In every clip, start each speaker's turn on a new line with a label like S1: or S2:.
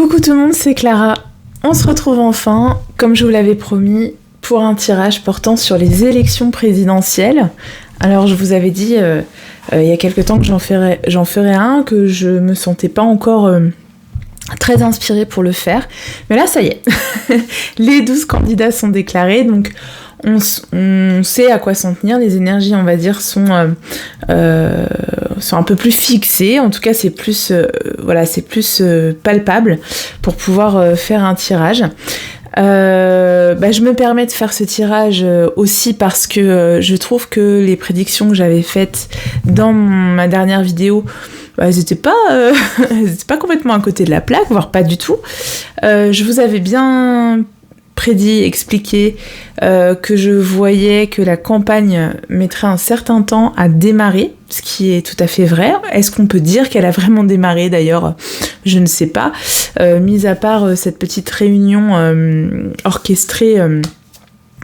S1: Coucou tout le monde, c'est Clara. On se retrouve enfin, comme je vous l'avais promis, pour un tirage portant sur les élections présidentielles. Alors je vous avais dit il y a quelques temps que j'en ferais un, que je me sentais pas encore très inspirée pour le faire. Mais là ça y est, les 12 candidats sont déclarés, donc on sait à quoi s'en tenir. Les énergies, on va dire, sont un peu plus fixées. En tout cas, c'est plus, palpable pour pouvoir faire un tirage. Je me permets de faire ce tirage aussi parce que je trouve que les prédictions que j'avais faites dans ma dernière vidéo, elles n'étaient pas complètement à côté de la plaque, voire pas du tout. Je vous avais bien prédit, expliqué que je voyais que la campagne mettrait un certain temps à démarrer, ce qui est tout à fait vrai. Est-ce qu'on peut dire qu'elle a vraiment démarré d'ailleurs? Je ne sais pas. Mis à part cette petite réunion orchestrée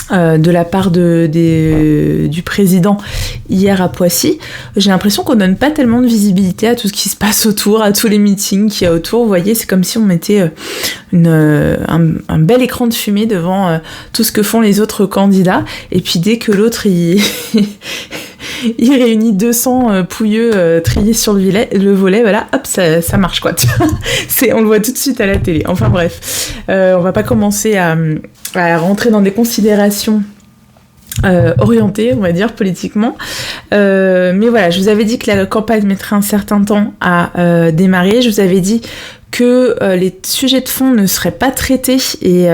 S1: de la part du président hier à Poissy, j'ai l'impression qu'on donne pas tellement de visibilité à tout ce qui se passe autour, à tous les meetings qu'il y a autour. Vous voyez, c'est comme si on mettait un bel écran de fumée devant tout ce que font les autres candidats, et puis dès que l'autre il réunit 200 pouilleux triés sur le volet, voilà, hop, ça marche quoi. On le voit tout de suite à la télé. Enfin bref, on va pas commencer à rentrer dans des considérations orientées, on va dire, politiquement. Mais voilà, je vous avais dit que la campagne mettrait un certain temps à démarrer. Je vous avais dit que les sujets de fond ne seraient pas traités, et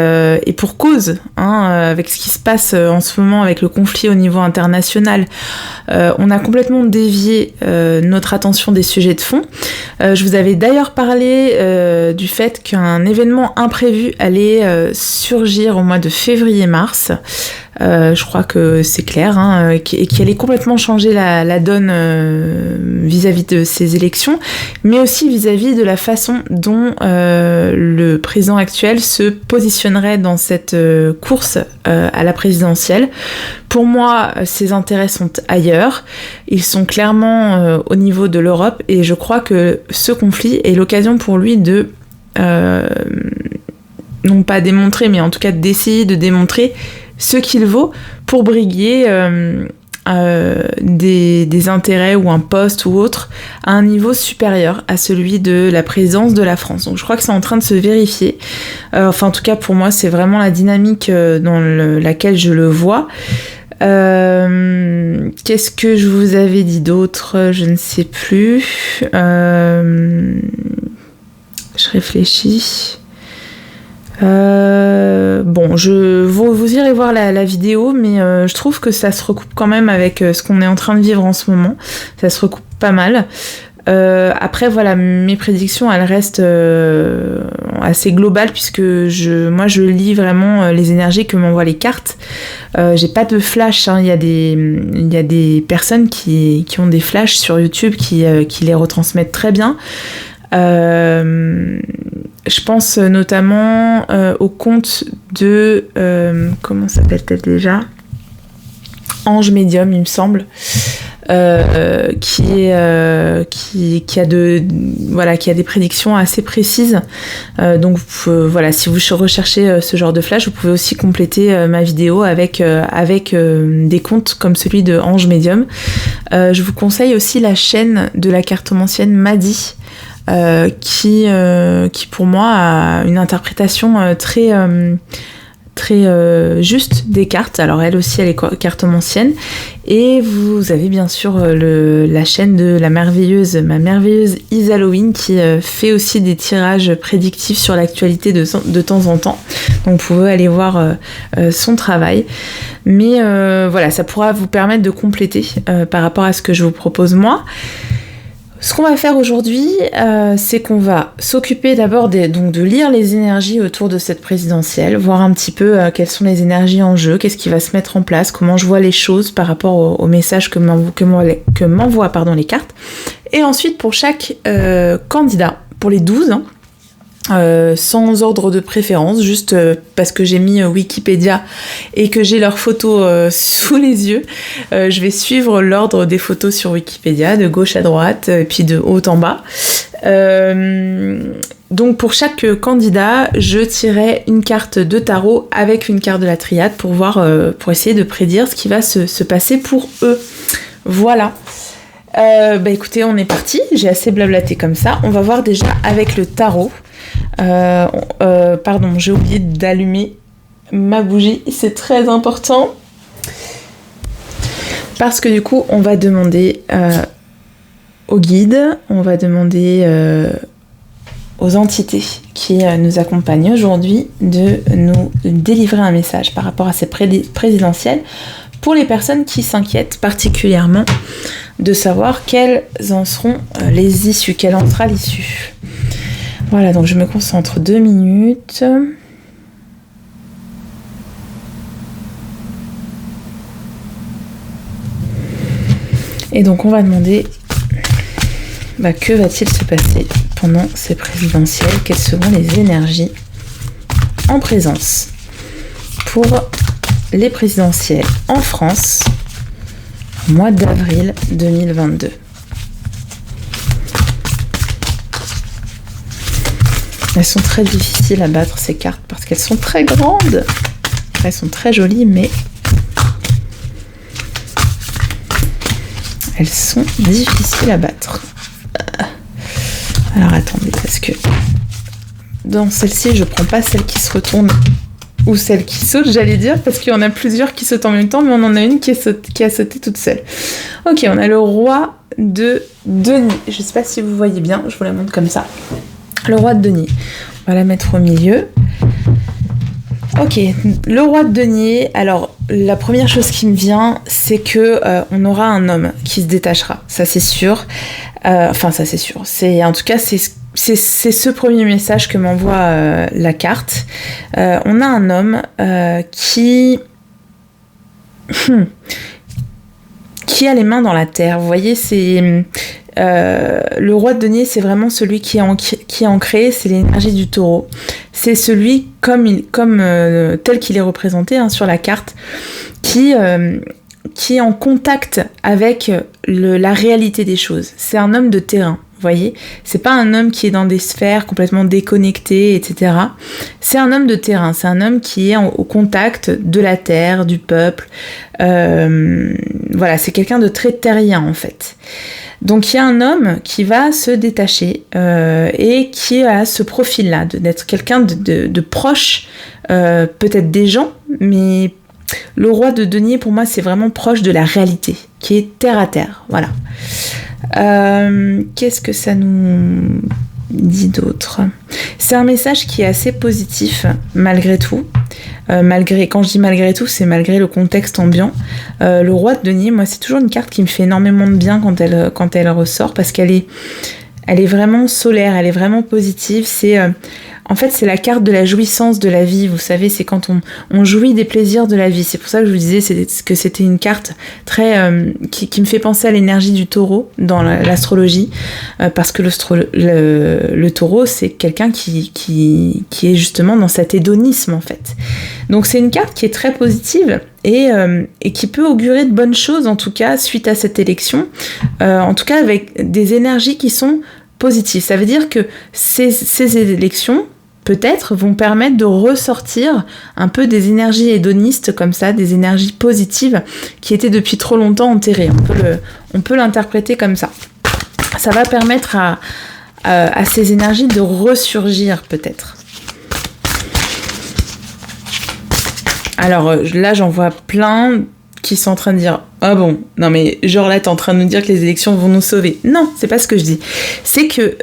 S1: pour cause, avec ce qui se passe en ce moment avec le conflit au niveau international, on a complètement dévié notre attention des sujets de fond. Je vous avais d'ailleurs parlé du fait qu'un événement imprévu allait surgir au mois de février-mars. Je crois que c'est clair, et qui allait complètement changer la donne vis-à-vis de ces élections, mais aussi vis-à-vis de la façon dont le président actuel se positionnerait dans cette course à la présidentielle. Pour moi, ses intérêts sont ailleurs. Ils sont clairement au niveau de l'Europe, et je crois que ce conflit est l'occasion pour lui de non pas démontrer, mais en tout cas d'essayer de démontrer ce qu'il vaut pour briguer des intérêts ou un poste ou autre à un niveau supérieur à celui de la présidence de la France. Donc je crois que c'est en train de se vérifier. En tout cas pour moi, c'est vraiment la dynamique dans laquelle je le vois. Qu'est-ce que je vous avais dit d'autre? Je ne sais plus. Je réfléchis. Vous irez voir la vidéo, mais je trouve que ça se recoupe quand même avec ce qu'on est en train de vivre en ce moment. Ça se recoupe pas mal. Après voilà, mes prédictions elles restent assez globales, puisque je lis vraiment les énergies que m'envoient les cartes. J'ai pas de flash, il y a des personnes qui ont des flashs sur YouTube qui les retransmettent très bien. Je pense notamment au compte de comment s'appelle-t-elle déjà, Ange Médium, il me semble, qui a des prédictions assez précises. Donc voilà, si vous recherchez ce genre de flash, vous pouvez aussi compléter ma vidéo avec des comptes comme celui de Ange Médium. Je vous conseille aussi la chaîne de la cartomancienne Madi, qui pour moi a une interprétation très juste des cartes. Alors elle aussi, elle est cartomancienne. Et vous avez bien sûr la chaîne de ma merveilleuse Isalloween, qui fait aussi des tirages prédictifs sur l'actualité de temps en temps. Donc vous pouvez aller voir son travail. Mais voilà, ça pourra vous permettre de compléter par rapport à ce que je vous propose moi. Ce qu'on va faire aujourd'hui, c'est qu'on va s'occuper d'abord de lire les énergies autour de cette présidentielle, voir un petit peu quelles sont les énergies en jeu, qu'est-ce qui va se mettre en place, comment je vois les choses par rapport au message que m'envoient les cartes. Et ensuite, pour chaque candidat, pour les 12, sans ordre de préférence, juste parce que j'ai mis Wikipédia et que j'ai leurs photos sous les yeux, je vais suivre l'ordre des photos sur Wikipédia, de gauche à droite, et puis de haut en bas. Donc pour chaque candidat, je tirais une carte de tarot avec une carte de la triade pour voir, pour essayer de prédire ce qui va se passer pour eux. Voilà. Écoutez, on est parti. J'ai assez blablaté comme ça. On va voir déjà avec le tarot. Pardon, j'ai oublié d'allumer ma bougie. C'est très important. Parce que du coup, on va demander au guide, on va demander aux entités qui nous accompagnent aujourd'hui de nous délivrer un message par rapport à ces présidentielles pour les personnes qui s'inquiètent particulièrement de savoir quelles en seront les issues, quelle en sera l'issue. Voilà, donc je me concentre 2 minutes. Et donc on va demander que va-t-il se passer pendant ces présidentielles, quelles seront les énergies en présence pour les présidentielles en France au mois d'avril 2022. Elles sont très difficiles à battre ces cartes parce qu'elles sont très grandes. Elles sont très jolies mais elles sont difficiles à battre. Alors attendez, parce que dans celle-ci, je prends pas celle qui se retourne ou celle qui saute, j'allais dire, parce qu'il y en a plusieurs qui sautent en même temps, mais on en a une qui a sauté toute seule. Ok, on a le roi de denier. Je sais pas si vous voyez bien, je vous la montre comme ça. Le roi de denier. On va la mettre au milieu. Ok, le roi de denier. Alors, la première chose qui me vient, c'est que on aura un homme qui se détachera. Ça, c'est sûr. Ça, c'est sûr. En tout cas, c'est ce premier message que m'envoie la carte. On a un homme qui a les mains dans la terre. Vous voyez, c'est le roi de denier, c'est vraiment celui qui est ancré, c'est l'énergie du taureau. C'est celui tel qu'il est représenté sur la carte, qui est en contact avec la réalité des choses. C'est un homme de terrain, vous voyez. C'est pas un homme qui est dans des sphères complètement déconnectées, etc. C'est un homme de terrain, c'est un homme qui est au contact de la terre, du peuple. Voilà, c'est quelqu'un de très terrien en fait. Donc il y a un homme qui va se détacher et qui a ce profil-là, d'être quelqu'un de proche, peut-être des gens, mais le roi de denier, pour moi, c'est vraiment proche de la réalité, qui est terre à terre. Voilà. Qu'est-ce que ça nous dit d'autre ? C'est un message qui est assez positif, malgré tout. Quand je dis malgré tout, c'est malgré le contexte ambiant. Le roi de denier, moi, c'est toujours une carte qui me fait énormément de bien quand elle ressort, parce qu'elle est vraiment solaire, elle est vraiment positive. En fait, c'est la carte de la jouissance de la vie, vous savez, c'est quand on jouit des plaisirs de la vie. C'est pour ça que je vous disais que c'était une carte très qui me fait penser à l'énergie du taureau dans l'astrologie, parce que le taureau, c'est quelqu'un qui est justement dans cet hédonisme, en fait. Donc c'est une carte qui est très positive et qui peut augurer de bonnes choses, en tout cas, suite à cette élection, en tout cas avec des énergies qui sont positives. Ça veut dire que ces élections, peut-être, vont permettre de ressortir un peu des énergies hédonistes comme ça, des énergies positives qui étaient depuis trop longtemps enterrées. On peut l'interpréter comme ça. Ça va permettre à ces énergies de ressurgir peut-être. Alors là, j'en vois plein qui sont en train de dire « Ah bon, non mais genre là, t'es en train de nous dire que les élections vont nous sauver. » Non, c'est pas ce que je dis. C'est que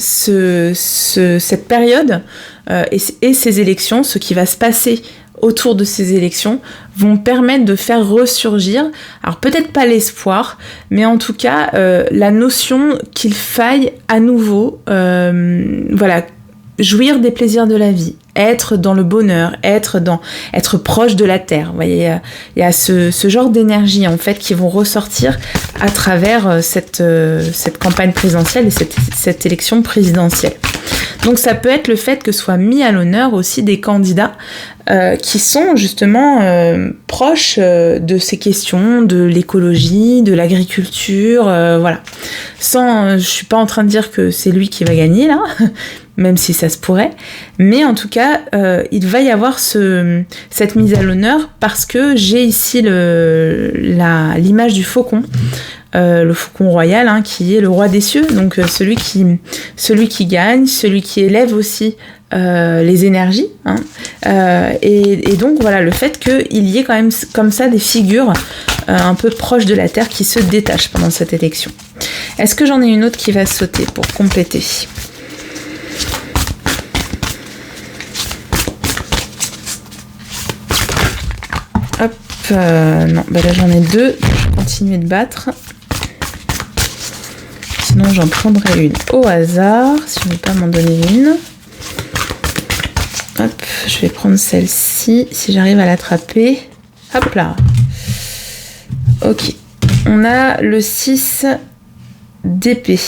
S1: cette période et ces élections, ce qui va se passer autour de ces élections, vont permettre de faire ressurgir, alors peut-être pas l'espoir, mais en tout cas la notion qu'il faille à nouveau, jouir des plaisirs de la vie, être dans le bonheur, être proche de la terre. Vous voyez, il y a ce genre d'énergie en fait qui vont ressortir à travers cette campagne présidentielle et cette élection présidentielle. Donc ça peut être le fait que soit mis à l'honneur aussi des candidats qui sont justement proches de ces questions, de l'écologie, de l'agriculture, voilà. Je suis pas en train de dire que c'est lui qui va gagner là, même si ça se pourrait. Mais en tout cas, il va y avoir cette mise à l'honneur parce que j'ai ici l'image du faucon. Le faucon royal, hein, qui est le roi des cieux, donc celui qui gagne, celui qui élève aussi les énergies, hein, et donc voilà, le fait qu'il y ait quand même comme ça des figures un peu proches de la Terre qui se détachent pendant cette élection. Est-ce que j'en ai une autre qui va sauter pour compléter ? Hop, non, bah là j'en ai deux, je vais continuer de battre. Sinon j'en prendrai une au hasard, si je ne vais pas m'en donner une. Hop, je vais prendre celle-ci, si j'arrive à l'attraper. Hop là. Ok, on a le 6 d'épée.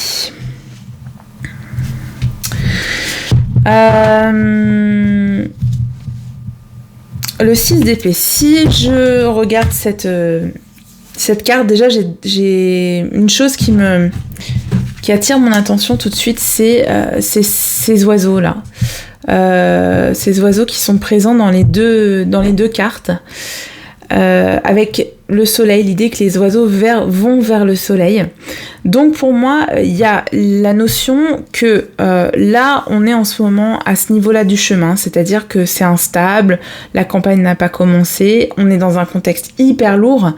S1: Le 6 d'épée, si je regarde cette carte, déjà j'ai une chose qui attire mon attention tout de suite, c'est ces oiseaux-là. Ces oiseaux qui sont présents dans les deux cartes, avec le soleil, l'idée que les oiseaux vont vers le soleil. Donc pour moi, il y a la notion que là, on est en ce moment à ce niveau-là du chemin, c'est-à-dire que c'est instable, la campagne n'a pas commencé, on est dans un contexte hyper lourd,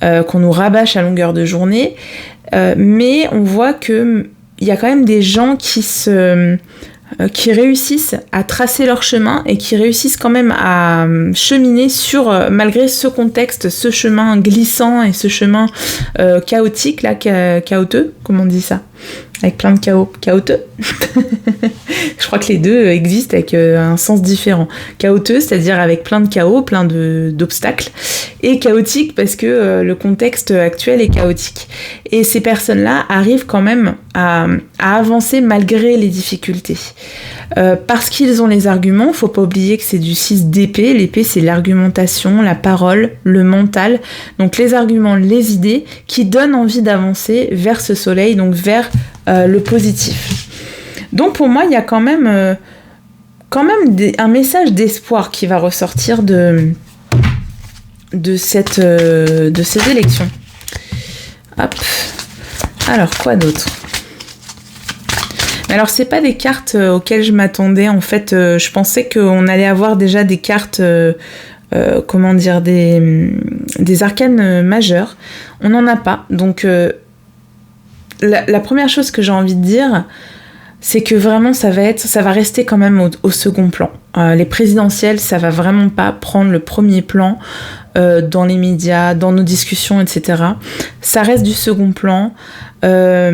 S1: qu'on nous rabâche à longueur de journée, mais on voit qu'il y a quand même des gens qui réussissent à tracer leur chemin et qui réussissent quand même à cheminer malgré ce contexte, ce chemin glissant et ce chemin chaotique, là, chaotique, comment on dit ça ? Avec plein de chaotique. Je crois que les deux existent avec un sens différent. Chaotique, c'est-à-dire avec plein de chaos, plein d'obstacles, et chaotique parce que le contexte actuel est chaotique. Et ces personnes-là arrivent quand même à avancer malgré les difficultés. Parce qu'ils ont les arguments, faut pas oublier que c'est du 6 d'épée. L'épée, c'est l'argumentation, la parole, le mental. Donc les arguments, les idées qui donnent envie d'avancer vers ce soleil, donc vers le positif. Donc pour moi, il y a quand même un message d'espoir qui va ressortir de ces élections. Hop. Alors, quoi d'autre ? Mais alors, c'est pas des cartes auxquelles je m'attendais. En fait, je pensais qu'on allait avoir déjà des cartes, des arcanes majeures. On n'en a pas. Donc, la première chose que j'ai envie de dire, c'est que vraiment, ça va rester quand même au second plan. Les présidentielles, ça va vraiment pas prendre le premier plan dans les médias, dans nos discussions, etc. Ça reste du second plan. Ça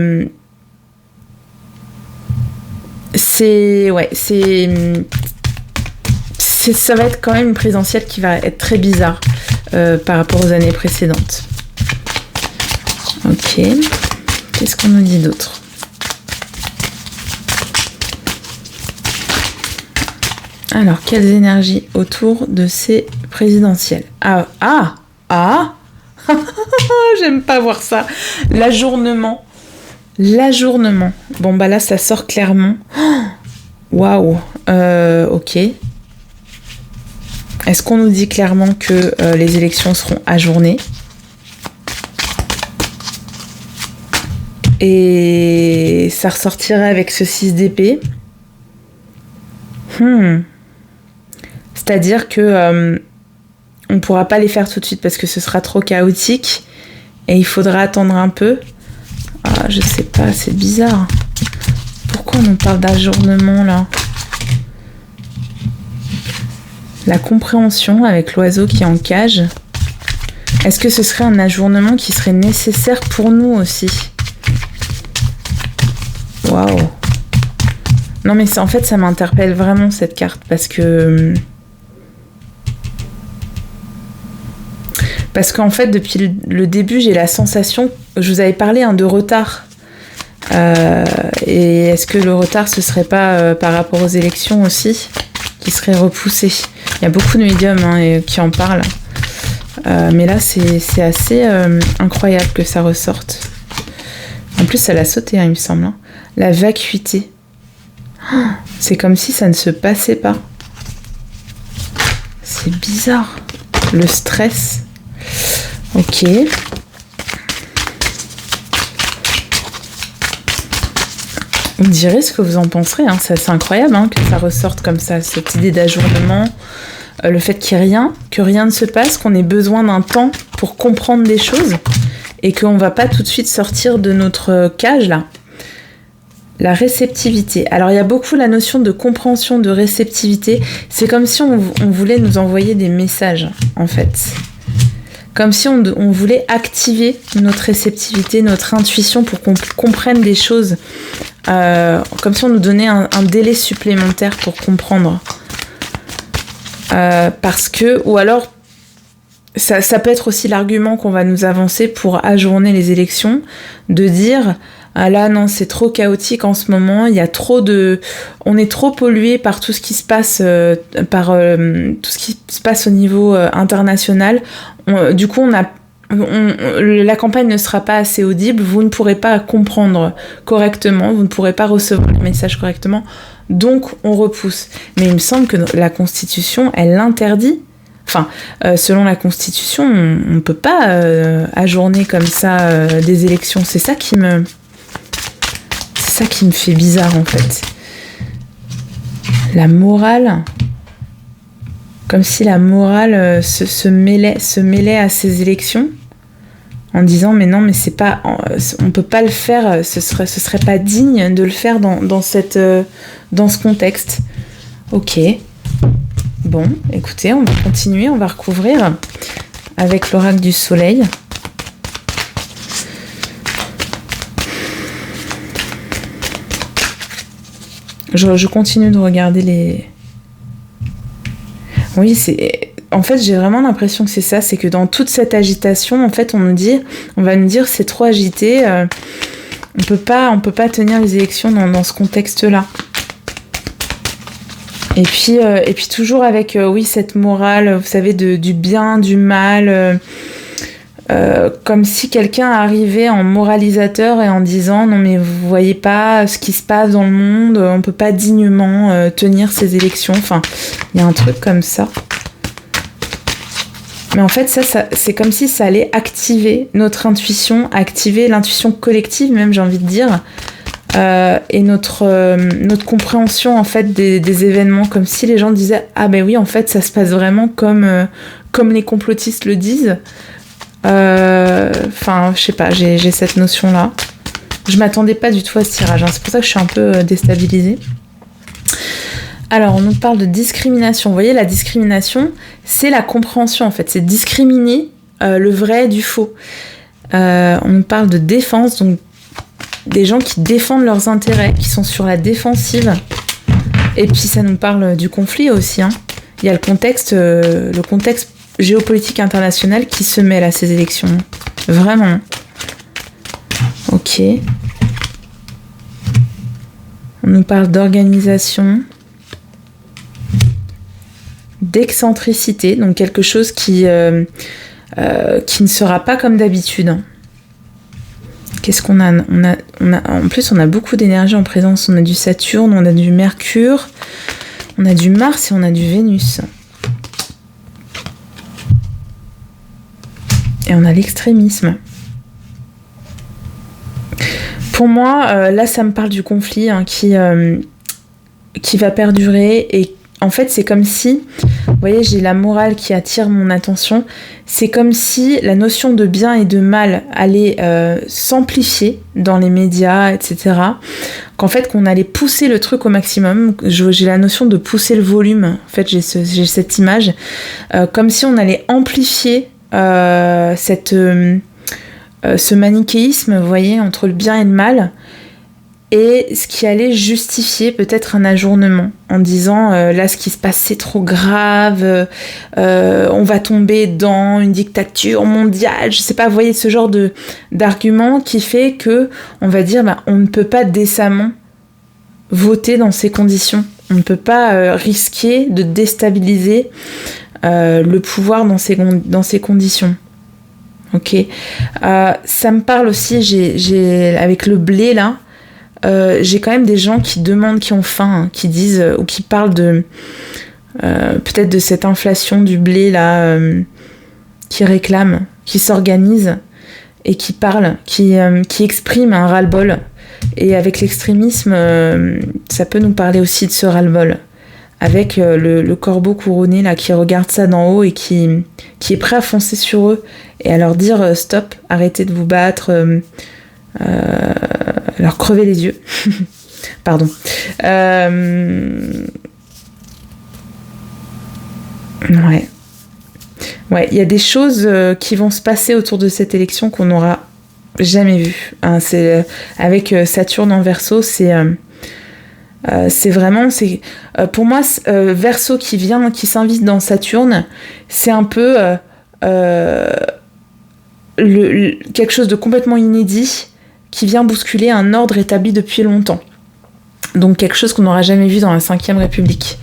S1: va être quand même une présidentielle qui va être très bizarre par rapport aux années précédentes. Ok. Qu'est-ce qu'on nous dit d'autre ? Alors, quelles énergies autour de ces présidentielles ? J'aime pas voir ça. L'ajournement. Bon, bah là, ça sort clairement. Waouh. Ok. Est-ce qu'on nous dit clairement que les élections seront ajournées ? Et ça ressortirait avec ce 6 d'épée. C'est-à-dire que on ne pourra pas les faire tout de suite parce que ce sera trop chaotique et il faudra attendre un peu. Ah, je sais pas, c'est bizarre. Pourquoi on nous parle d'ajournement là ? La compréhension avec l'oiseau qui est en cage. Est-ce que ce serait un ajournement qui serait nécessaire pour nous aussi ? Waouh. Non mais en fait ça m'interpelle vraiment cette carte parce qu'en fait depuis le début j'ai la sensation, je vous avais parlé de retard, et est-ce que le retard ce serait pas par rapport aux élections aussi qui serait repoussé ? Il y a beaucoup de médiums qui en parlent, mais là c'est assez incroyable que ça ressorte. En plus ça l'a sauté il me semble, la vacuité. C'est comme si ça ne se passait pas. C'est bizarre. Le stress. Ok. Vous me direz ce que vous en penserez. Hein. C'est incroyable que ça ressorte comme ça, cette idée d'ajournement. Le fait qu'il n'y ait rien, que rien ne se passe, qu'on ait besoin d'un temps pour comprendre des choses et qu'on ne va pas tout de suite sortir de notre cage là. La réceptivité. Alors il y a beaucoup la notion de compréhension, de réceptivité. C'est comme si on voulait nous envoyer des messages en fait. Comme si on voulait activer notre réceptivité, notre intuition pour qu'on comprenne des choses. Comme si on nous donnait un délai supplémentaire pour comprendre. Parce que, ou alors, ça peut être aussi l'argument qu'on va nous avancer pour ajourner les élections, de dire ah là non c'est trop chaotique en ce moment, il y a on est trop pollué par tout ce qui se passe tout ce qui se passe au niveau international. Du coup la campagne ne sera pas assez audible, vous ne pourrez pas comprendre correctement, vous ne pourrez pas recevoir les messages correctement, donc on repousse. Mais il me semble que la Constitution, elle l'interdit. Enfin, selon la Constitution, on ne peut pas ajourner comme ça des élections. C'est ça qui me fait bizarre en fait. La morale... Comme si la morale se mêlait à ces élections en disant mais non mais c'est pas, on peut pas le faire, ce serait pas digne de le faire dans ce contexte. Ok. Bon, écoutez, on va continuer, on va recouvrir avec l'oracle du soleil. Je continue de regarder les... Oui, en fait, j'ai vraiment l'impression que c'est ça, c'est que dans toute cette agitation, en fait, on va nous dire c'est trop agité, on peut pas tenir les élections dans ce contexte-là. Et puis toujours avec cette morale, vous savez, du bien, du mal, comme si quelqu'un arrivait en moralisateur et en disant non mais vous voyez pas ce qui se passe dans le monde, on peut pas dignement tenir ces élections. Enfin, il y a un truc comme ça. Mais en fait, ça c'est comme si ça allait activer notre intuition, activer l'intuition collective même, j'ai envie de dire, et notre compréhension en fait des événements, comme si les gens disaient ah ben oui en fait ça se passe vraiment comme les complotistes le disent. Enfin, je sais pas, j'ai cette notion-là. Je m'attendais pas du tout à ce tirage, c'est pour ça que je suis un peu déstabilisée. Alors, on nous parle de discrimination. Vous voyez, la discrimination, c'est la compréhension, en fait. C'est discriminer le vrai du faux. On nous parle de défense, donc des gens qui défendent leurs intérêts, qui sont sur la défensive. Et puis, ça nous parle du conflit aussi. Il y a le contexte géopolitique international qui se mêle à ces élections. Vraiment. Ok. On nous parle d'organisation, d'excentricité, donc quelque chose qui ne sera pas comme d'habitude. Qu'est-ce qu'on a ? En plus, on a beaucoup d'énergie en présence. On a du Saturne, on a du Mercure, on a du Mars et on a du Vénus. Et on a l'extrémisme. Pour moi, là, ça me parle du conflit qui va perdurer. Et en fait, c'est comme si, vous voyez, j'ai la morale qui attire mon attention. C'est comme si la notion de bien et de mal allait s'amplifier dans les médias, etc. Qu'en fait, qu'on allait pousser le truc au maximum. J'ai la notion de pousser le volume. En fait, j'ai cette image. Comme si on allait amplifier ce manichéisme, vous voyez, entre le bien et le mal, et ce qui allait justifier peut-être un ajournement, en disant là ce qui se passe c'est trop grave, on va tomber dans une dictature mondiale, je sais pas, vous voyez, ce genre d'argument qui fait que on va dire on ne peut pas décemment voter dans ces conditions, on ne peut pas risquer de déstabiliser le pouvoir dans ces conditions. Ok. Ça me parle aussi, j'ai avec le blé là, j'ai quand même des gens qui demandent, qui ont faim, hein, qui disent ou qui parlent de peut-être de cette inflation du blé là, qui réclament, qui s'organisent et qui parlent, qui expriment un ras-le-bol. Et avec l'extrémisme, ça peut nous parler aussi de ce ras-le-bol. Avec le corbeau couronné là qui regarde ça d'en haut et qui est prêt à foncer sur eux et à leur dire stop, arrêtez de vous battre, leur crever les yeux. Pardon. Ouais, il y a des choses qui vont se passer autour de cette élection qu'on n'aura jamais vues. Hein, avec Saturne en Verseau, c'est vraiment, pour moi, Verseau qui s'invite dans Saturne, c'est un peu quelque chose de complètement inédit qui vient bousculer un ordre établi depuis longtemps. Donc quelque chose qu'on n'aura jamais vu dans la 5e République.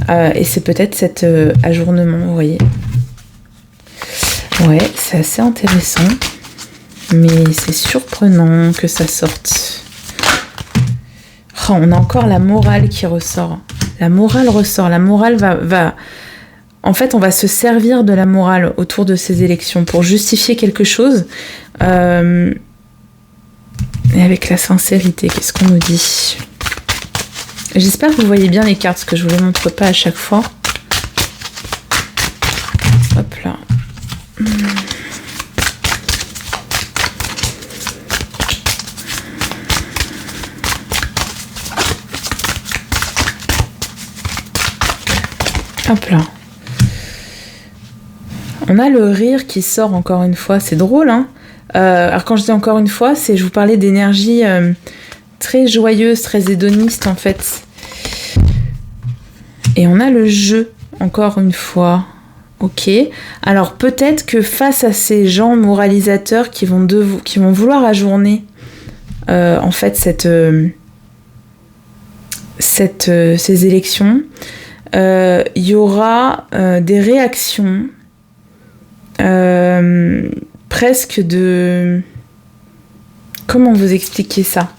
S1: Et c'est peut-être cet ajournement, vous voyez. Ouais, c'est assez intéressant. Mais c'est surprenant que ça sorte. Oh, on a encore la morale qui ressort. La morale ressort. La morale va... En fait, on va se servir de la morale autour de ces élections pour justifier quelque chose. Et avec la sincérité, qu'est-ce qu'on nous dit ? J'espère que vous voyez bien les cartes, parce que je ne vous les montre pas à chaque fois. Hop là. Hop là. On a le rire qui sort encore une fois. C'est drôle, hein. Alors quand je dis encore une fois, je vous parlais d'énergie très joyeuse, très hédoniste en fait. Et on a le jeu, encore une fois. Ok. Alors peut-être que face à ces gens moralisateurs qui vont vouloir ajourner en fait ces élections, il y aura des réactions presque de... Comment vous expliquer ça ?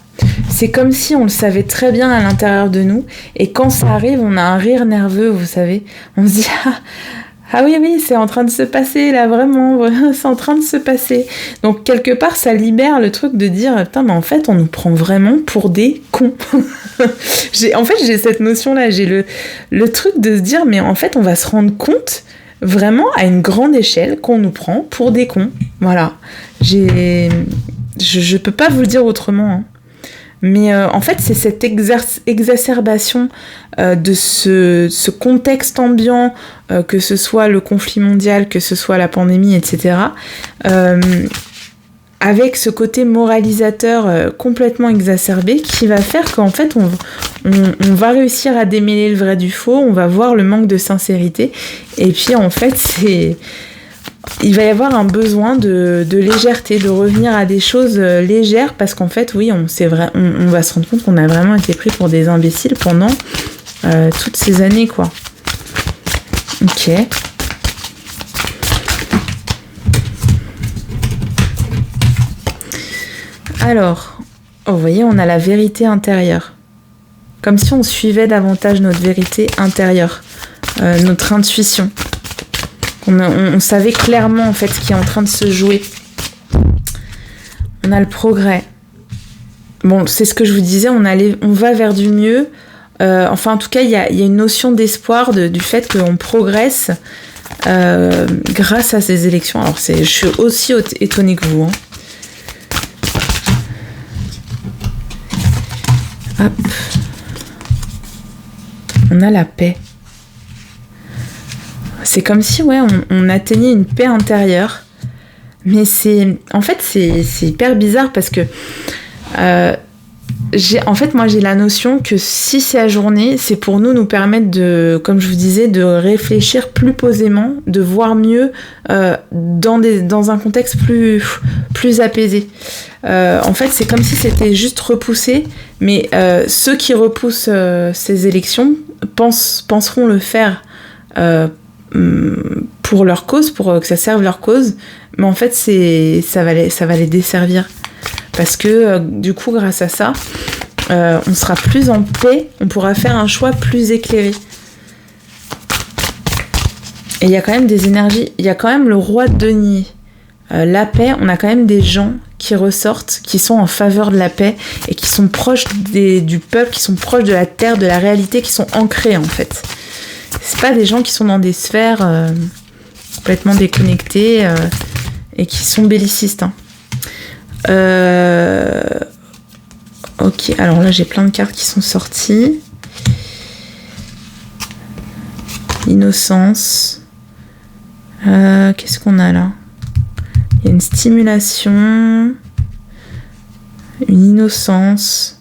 S1: C'est comme si on le savait très bien à l'intérieur de nous, et quand ça arrive, on a un rire nerveux, vous savez. On se dit ah oui, c'est en train de se passer là, vraiment, c'est en train de se passer. Donc quelque part, ça libère le truc de dire putain, mais en fait, on nous prend vraiment pour des cons. j'ai cette notion-là, j'ai le truc de se dire mais en fait, on va se rendre compte vraiment à une grande échelle qu'on nous prend pour des cons. Voilà. Je peux pas vous le dire autrement, hein. Mais en fait, c'est cette exacerbation de ce contexte ambiant, que ce soit le conflit mondial, que ce soit la pandémie, etc., avec ce côté moralisateur complètement exacerbé qui va faire qu'en fait, on va réussir à démêler le vrai du faux, on va voir le manque de sincérité, et puis en fait, il va y avoir un besoin de légèreté, de revenir à des choses légères, parce qu'en fait, oui, on va se rendre compte qu'on a vraiment été pris pour des imbéciles pendant toutes ces années, quoi. Ok. Alors, vous voyez, on a la vérité intérieure. Comme si on suivait davantage notre vérité intérieure, notre intuition. On savait clairement en fait ce qui est en train de se jouer. On a le progrès. Bon, c'est ce que je vous disais, on va vers du mieux. Enfin, en tout cas, il y a une notion d'espoir du fait qu'on progresse grâce à ces élections. Alors, je suis aussi étonnée que vous. Hein. Hop. On a la paix. C'est comme si on atteignait une paix intérieure. Mais en fait, c'est hyper bizarre parce que moi j'ai la notion que si c'est ajourné, c'est pour nous permettre de, comme je vous disais, de réfléchir plus posément, de voir mieux dans un contexte plus apaisé. En fait, c'est comme si c'était juste repoussé, mais ceux qui repoussent ces élections penseront le faire pour leur cause, pour que ça serve leur cause, mais en fait ça va les desservir, parce que du coup grâce à ça on sera plus en paix, on pourra faire un choix plus éclairé. Et il y a quand même des énergies, il y a quand même le roi de denier. La paix, on a quand même des gens qui ressortent, qui sont en faveur de la paix et qui sont proches du peuple, qui sont proches de la terre, de la réalité, qui sont ancrés en fait. C'est pas des gens qui sont dans des sphères complètement déconnectées et qui sont bellicistes. Hein. Ok, alors là j'ai plein de cartes qui sont sorties. Innocence. Qu'est-ce qu'on a là ? Il y a une stimulation, une innocence,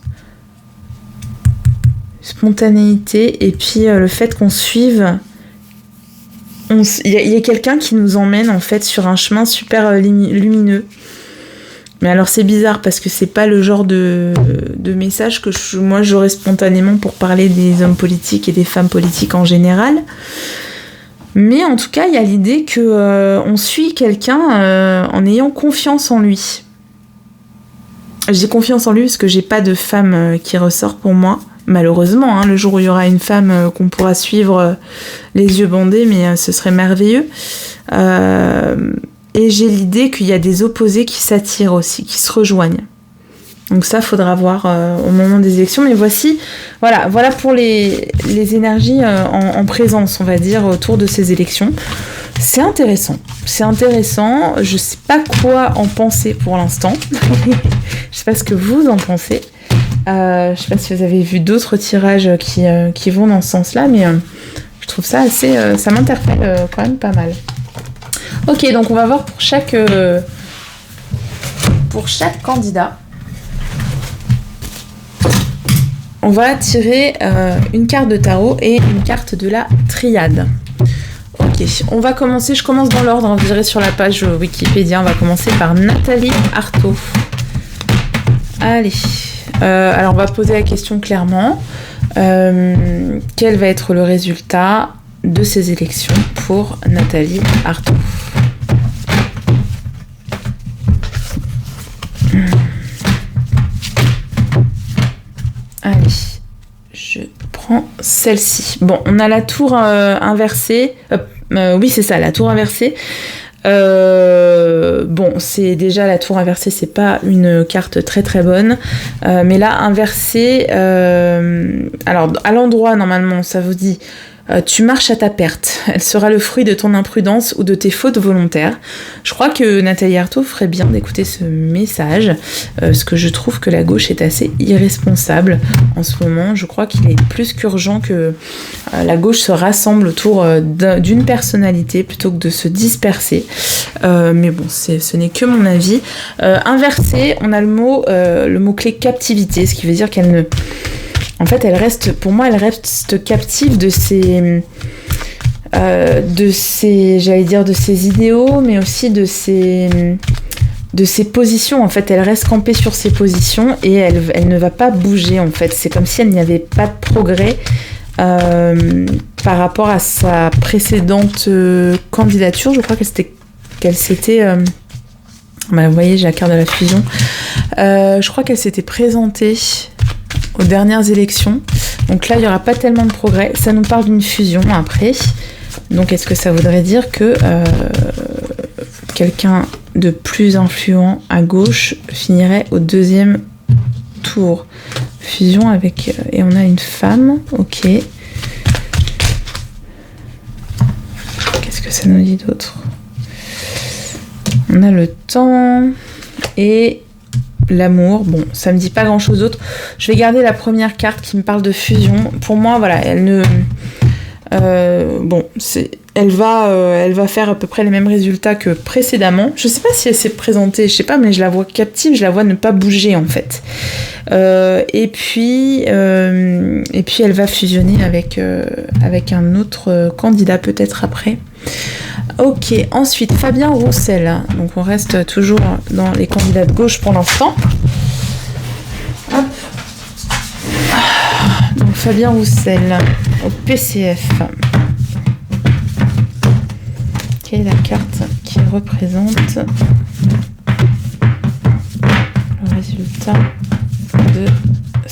S1: spontanéité, et puis le fait qu'on suive. Il y a quelqu'un qui nous emmène en fait sur un chemin super lumineux. Mais alors c'est bizarre parce que c'est pas le genre de message que moi j'aurais spontanément pour parler des hommes politiques et des femmes politiques en général. Mais en tout cas, il y a l'idée que on suit quelqu'un en ayant confiance en lui. J'ai confiance en lui parce que j'ai pas de femme qui ressort pour moi. Malheureusement, hein, le jour où il y aura une femme qu'on pourra suivre les yeux bandés, mais ce serait merveilleux. Et j'ai l'idée qu'il y a des opposés qui s'attirent aussi, qui se rejoignent. Donc ça, faudra voir au moment des élections. Mais voilà pour les énergies en présence, on va dire, autour de ces élections. C'est intéressant. Je sais pas quoi en penser pour l'instant. Je sais pas ce que vous en pensez. Je sais pas si vous avez vu d'autres tirages qui vont dans ce sens-là, mais je trouve ça assez... ça m'interpelle quand même pas mal. Ok, donc on va voir pour chaque candidat. On va tirer une carte de tarot et une carte de la triade. Ok, on va commencer, je commence dans l'ordre, vous verrez sur la page Wikipédia, on va commencer par Nathalie Arthaud. Allez, alors on va poser la question clairement. Quel va être le résultat de ces élections pour Nathalie Arthaud? Allez, je prends celle-ci. Bon, on a la tour inversée. Oui, c'est ça, la tour inversée. Bon, c'est déjà la tour inversée, c'est pas une carte très très bonne. Mais là, inversée, alors à l'endroit, normalement, ça vous dit... tu marches à ta perte. Elle sera le fruit de ton imprudence ou de tes fautes volontaires. Je crois que Nathalie Arthaud ferait bien d'écouter ce message, parce que je trouve que la gauche est assez irresponsable en ce moment. Je crois qu'il est plus qu'urgent que la gauche se rassemble autour d'une personnalité plutôt que de se disperser. Mais bon, ce n'est que mon avis. Inversé, on a le mot-clé captivité, ce qui veut dire qu'elle ne... En fait, elle reste captive de ses idéaux, mais aussi de ses positions. En fait, elle reste campée sur ses positions et elle ne va pas bouger. En fait, c'est comme si elle n'y avait pas de progrès par rapport à sa précédente candidature. Je crois qu'elle s'était vous voyez, j'ai la carte de la fusion. Je crois qu'elle s'était présentée aux dernières élections. Donc là, il n'y aura pas tellement de progrès. Ça nous parle d'une fusion après. Donc est-ce que ça voudrait dire que quelqu'un de plus influent à gauche finirait au deuxième tour? Fusion avec... et on a une femme. Ok. Qu'est-ce que ça nous dit d'autre? On a le temps et... l'amour, bon, ça me dit pas grand chose d'autre. Je vais garder la première carte qui me parle de fusion. Pour moi, voilà, elle ne... elle va faire à peu près les mêmes résultats que précédemment. Je sais pas si elle s'est présentée, je sais pas, mais je la vois captive, je la vois ne pas bouger en fait. Et puis elle va fusionner avec un autre candidat peut-être après. Ok, ensuite Fabien Roussel. Donc on reste toujours dans les candidats de gauche pour l'instant. Hop. Donc Fabien Roussel au PCF. Quelle est la carte qui représente le résultat de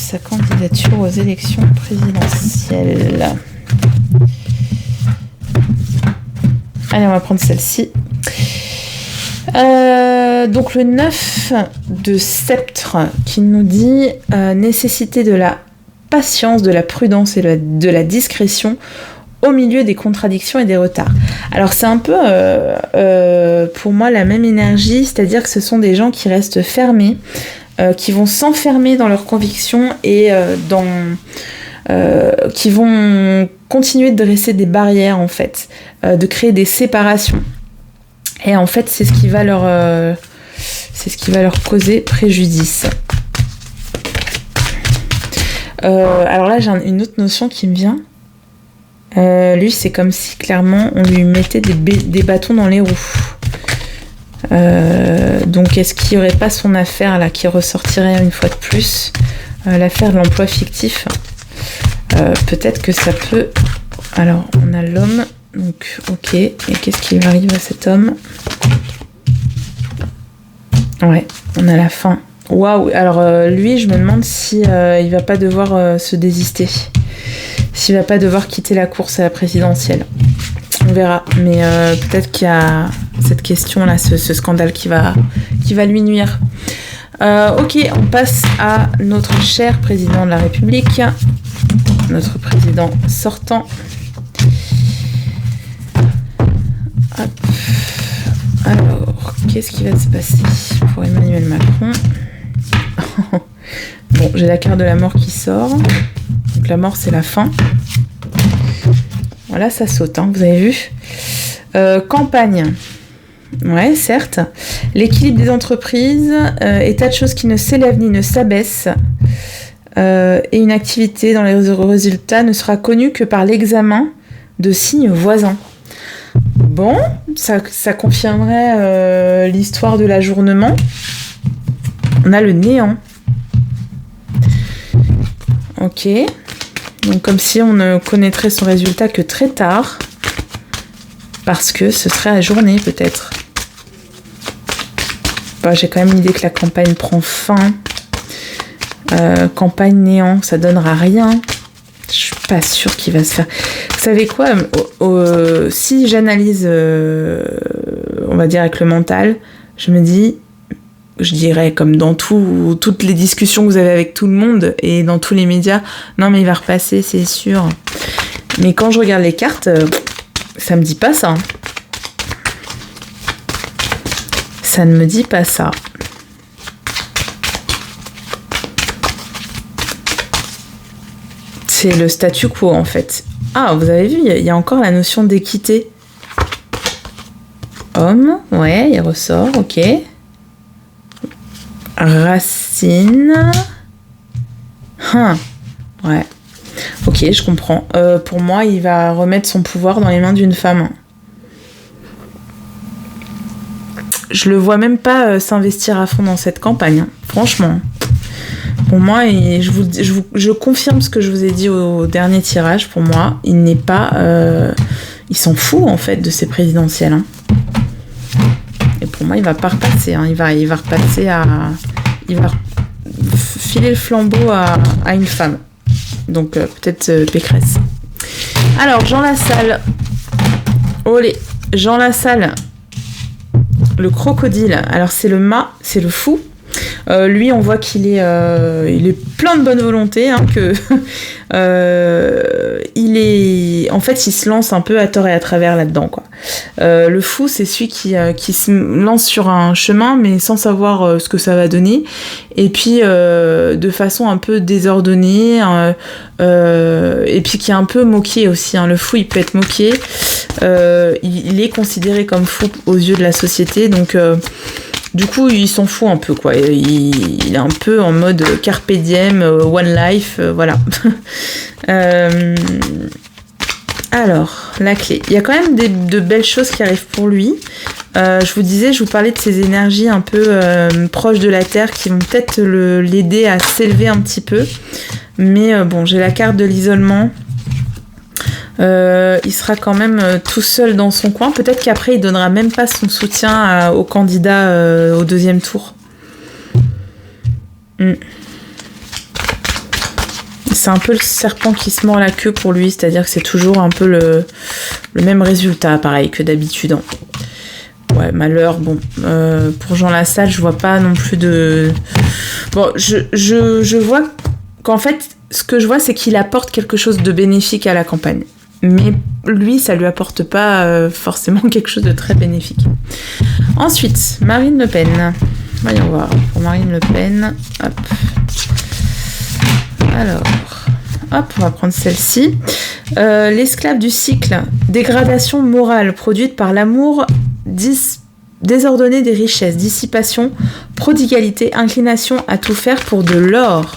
S1: sa candidature aux élections présidentielles. Allez, on va prendre celle-ci. Donc le 9 de sceptre qui nous dit nécessité de la patience, de la prudence et de la discrétion au milieu des contradictions et des retards. Alors c'est un peu pour moi la même énergie, c'est-à-dire que ce sont des gens qui restent fermés, qui vont s'enfermer dans leurs convictions et qui vont continuer de dresser des barrières en fait, de créer des séparations. Et en fait, c'est ce qui va leur causer préjudice. Alors là, j'ai une autre notion qui me vient. Lui, c'est comme si clairement on lui mettait des bâtons dans les roues. Donc, est-ce qu'il n'y aurait pas son affaire là qui ressortirait une fois de plus, l'affaire de l'emploi fictif. Peut-être que ça peut. Alors, on a l'homme. Donc, ok. Et qu'est-ce qui lui arrive à cet homme? Ouais, on a la fin. Waouh. Alors, lui, je me demande si il va pas devoir se désister. S'il va pas devoir quitter la course à la présidentielle. On verra. Mais peut-être qu'il y a cette question-là, ce scandale qui va lui nuire. Ok, on passe à notre cher président de la République. Notre président sortant. Hop. Alors, qu'est-ce qui va se passer pour Emmanuel Macron? Bon, j'ai la carte de la mort qui sort. Donc la mort, c'est la fin. Voilà, ça saute, hein, vous avez vu. Campagne. Ouais, certes. L'équilibre des entreprises, état de choses qui ne s'élève ni ne s'abaisse. Et une activité dans les résultats ne sera connue que par l'examen de signes voisins. Bon, ça confirmerait l'histoire de l'ajournement. On a le néant. Ok. Donc comme si on ne connaîtrait son résultat que très tard. Parce que ce serait ajourné peut-être. Bah, j'ai quand même l'idée que la campagne prend fin. Campagne néant, ça donnera rien. Je suis pas sûre qu'il va se faire. Vous savez quoi, si j'analyse, on va dire avec le mental, je me dis, je dirais comme dans toutes les discussions que vous avez avec tout le monde et dans tous les médias, non mais il va repasser, c'est sûr. Mais quand je regarde les cartes, ça me dit pas ça. Ça ne me dit pas ça. C'est le statu quo en fait. Ah, vous avez vu, il y a encore la notion d'équité. Homme, ouais, il ressort, ok. Racine. Ouais. Ok, je comprends. Pour moi, il va remettre son pouvoir dans les mains d'une femme. Je le vois même pas s'investir à fond dans cette campagne, hein. Franchement. Pour moi, je confirme ce que je vous ai dit au dernier tirage. Pour moi, il n'est pas... il s'en fout, en fait, de ces présidentielles. Hein. Et pour moi, il va pas repasser. Hein. Il va repasser à... Il va filer le flambeau à une femme. Donc, peut-être Pécresse. Alors, Jean Lassalle. Olé. Jean Lassalle. Le crocodile. Alors, c'est le mât, c'est le fou. Lui, on voit qu'il est, il est plein de bonne volonté, hein, que en fait, il se lance un peu à tort et à travers là-dedans, quoi. Le fou, c'est celui qui se lance sur un chemin, mais sans savoir ce que ça va donner, et puis de façon un peu désordonnée, et puis qui est un peu moqué aussi. Hein. Le fou, il peut être moqué. Il est considéré comme fou aux yeux de la société, donc. Du coup, il s'en fout un peu, quoi. Il est un peu en mode carpe diem, one life, voilà. Alors, la clé. Il y a quand même de belles choses qui arrivent pour lui. Je vous parlais de ces énergies un peu proches de la Terre qui vont peut-être l'aider à s'élever un petit peu. Mais bon, j'ai la carte de l'isolement. Il sera quand même tout seul dans son coin. Peut-être qu'après il donnera même pas son soutien au candidat au deuxième tour. c'est un peu le serpent qui se mord la queue pour lui, c'est-à-dire que c'est toujours un peu le même résultat, pareil que d'habitude. Hein. Ouais, malheur, bon. Pour Jean Lassalle, je vois pas non plus de... Bon, je vois qu'en fait, ce que je vois, c'est qu'il apporte quelque chose de bénéfique à la campagne. Mais lui, ça lui apporte pas forcément quelque chose de très bénéfique. Ensuite, Marine Le Pen. Voyons voir. Pour Marine Le Pen, hop. Alors, hop, on va prendre celle-ci. L'esclave du cycle, dégradation morale produite par l'amour désordonné des richesses, dissipation, prodigalité, inclination à tout faire pour de l'or.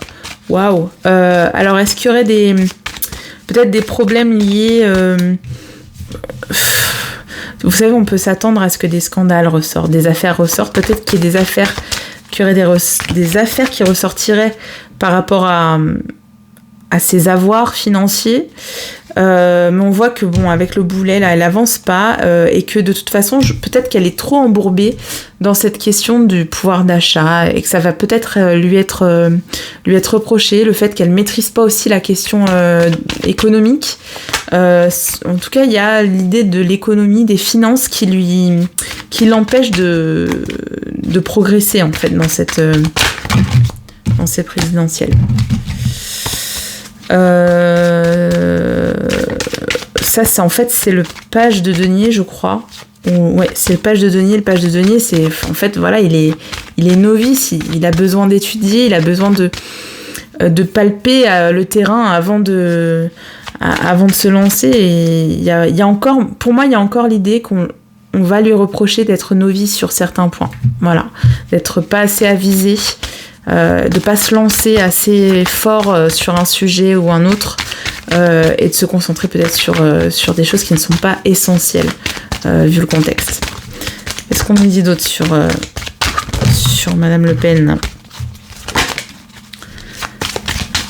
S1: Waouh. Alors, est-ce qu'il y aurait peut-être des problèmes liés... Vous savez, on peut s'attendre à ce que des scandales ressortent, des affaires ressortent. Peut-être qu'il y ait qu'il y aurait des affaires qui ressortiraient par rapport à ses avoirs financiers. Mais on voit que, bon, avec le boulet, là, elle avance pas. Et que, de toute façon, peut-être qu'elle est trop embourbée dans cette question du pouvoir d'achat. Et que ça va peut-être lui être reproché. Le fait qu'elle maîtrise pas aussi la question économique. En tout cas, il y a l'idée de l'économie, des finances qui l'empêche de progresser, en fait, dans ces présidentielles. Ça, c'est le page de denier, je crois. Ouais, c'est le page de denier. Le page de denier, c'est... En fait, voilà, il est novice, il a besoin d'étudier, il a besoin de palper le terrain avant de se lancer. Et il y a encore... Pour moi, il y a encore l'idée qu'on va lui reprocher d'être novice sur certains points. Voilà. D'être pas assez avisé. De pas se lancer assez fort sur un sujet ou un autre et de se concentrer peut-être sur des choses qui ne sont pas essentielles vu le contexte. Qu'est-ce qu'on nous dit d'autre sur Madame Le Pen?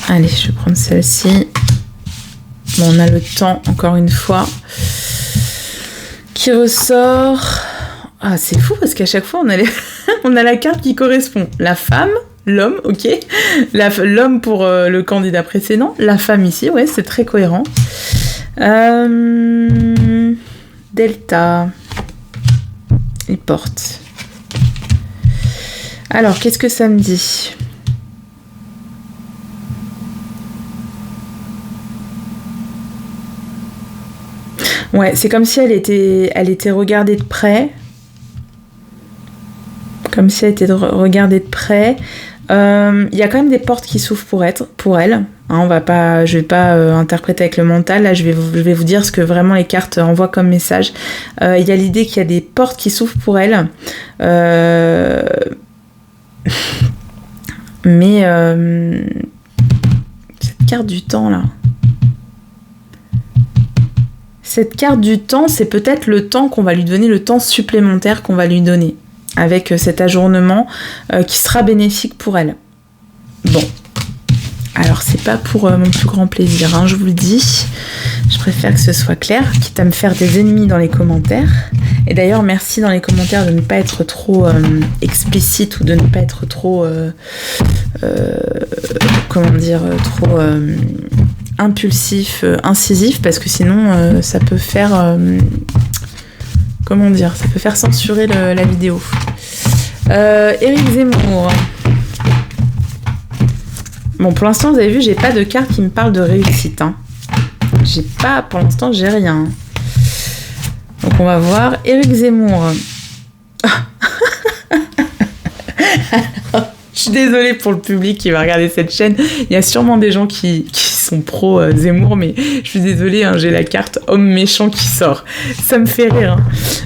S1: Allez, je vais prendre celle-ci. Bon, on a le temps, encore une fois, qui ressort. Ah, c'est fou parce qu'à chaque fois, on a la carte qui correspond. La femme, l'homme, ok. L'homme pour le candidat précédent. La femme ici, ouais, c'est très cohérent. Delta. Il porte. Alors, qu'est-ce que ça me dit ? Ouais, c'est comme si elle était regardée de près. Comme si elle était regardée de près. Il y a quand même des portes qui s'ouvrent pour elle. Hein, je vais pas interpréter avec le mental. Là, je vais vous dire ce que vraiment les cartes envoient comme message. Il y a l'idée qu'il y a des portes qui s'ouvrent pour elle. Mais cette carte du temps, là... Cette carte du temps, c'est peut-être le temps qu'on va lui donner, le temps supplémentaire qu'on va lui donner, avec cet ajournement qui sera bénéfique pour elle. Bon, alors c'est pas pour mon plus grand plaisir, hein, je vous le dis. Je préfère que ce soit clair, quitte à me faire des ennemis dans les commentaires. Et d'ailleurs, merci dans les commentaires de ne pas être trop explicite ou de ne pas être trop... trop... impulsif, incisif, parce que sinon ça peut faire ça peut faire censurer la vidéo. Éric Zemmour. Bon, pour l'instant, vous avez vu, j'ai pas de carte qui me parle de réussite. Hein. Pour l'instant, j'ai rien. Donc on va voir. Éric Zemmour. Je suis désolée pour le public qui va regarder cette chaîne. Il y a sûrement des gens qui sont pro Zemmour, mais je suis désolée, hein, j'ai la carte homme méchant qui sort. Ça me fait rire.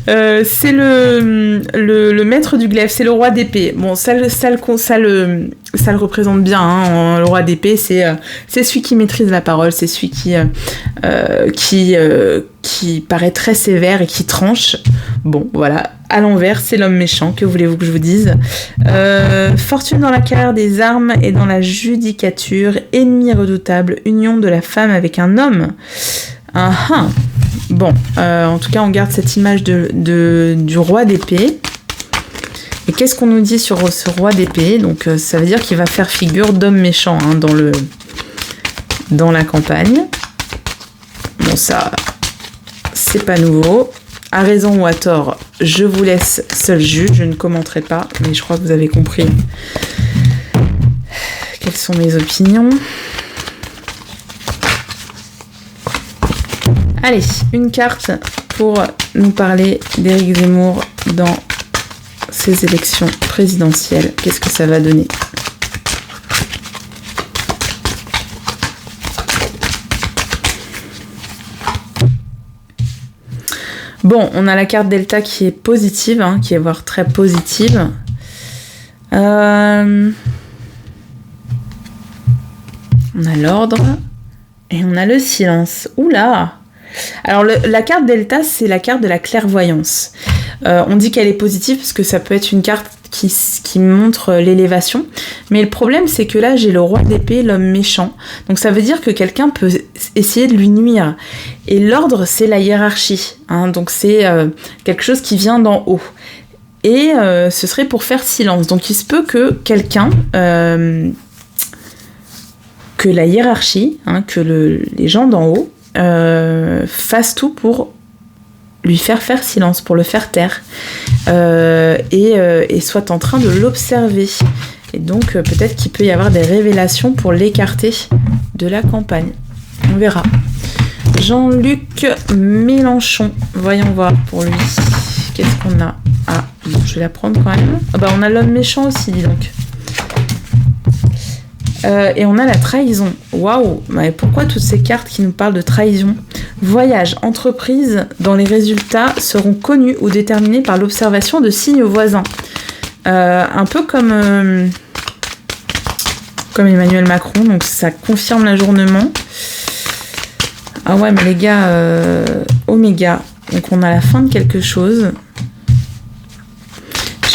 S1: Hein. C'est le maître du glaive, c'est le roi d'épée. Bon, ça le représente bien. Hein, le roi d'épée, c'est celui qui maîtrise la parole, c'est celui qui paraît très sévère et qui tranche. Bon, voilà. À l'envers, c'est l'homme méchant, que voulez-vous que je vous dise. Fortune dans la carrière des armes et dans la judicature, ennemi redoutable, union de la femme avec un homme. Bon, en tout cas, on garde cette image du roi d'épée. Et qu'est-ce qu'on nous dit sur ce roi d'épée ? Donc, ça veut dire qu'il va faire figure d'homme méchant hein, dans la campagne. Bon, ça, c'est pas nouveau. À raison ou à tort, je vous laisse seul juge, je ne commenterai pas, mais je crois que vous avez compris quelles sont mes opinions. Allez, une carte pour nous parler d'Éric Zemmour dans ces élections présidentielles. Qu'est-ce que ça va donner ? Bon, on a la carte Delta qui est positive, hein, qui est voire très positive. On a l'ordre et on a le silence. Oula! Alors la carte Delta, c'est la carte de la clairvoyance. On dit qu'elle est positive parce que ça peut être une carte qui montre l'élévation. Mais le problème, c'est que là, j'ai le roi d'épée, l'homme méchant. Donc ça veut dire que quelqu'un peut essayer de lui nuire. Et l'ordre, c'est la hiérarchie. Hein, donc c'est quelque chose qui vient d'en haut. Et ce serait pour faire silence. Donc il se peut que quelqu'un... que la hiérarchie, hein, que les gens d'en haut fassent tout pour lui faire silence, pour le faire taire, et soit en train de l'observer. Et donc peut-être qu'il peut y avoir des révélations pour l'écarter de la campagne. On verra. Jean-Luc Mélenchon, voyons voir pour lui. Qu'est-ce qu'on a ? Ah, bon, je vais la prendre quand même. Ah bah on a l'homme méchant aussi, dis donc. Et on a la trahison. Waouh! Mais pourquoi toutes ces cartes qui nous parlent de trahison? Voyage, entreprise, dont les résultats seront connus ou déterminés par l'observation de signes voisins. Un peu comme Emmanuel Macron, donc ça confirme l'ajournement. Ah ouais, mais les gars, Oméga. Donc on a la fin de quelque chose.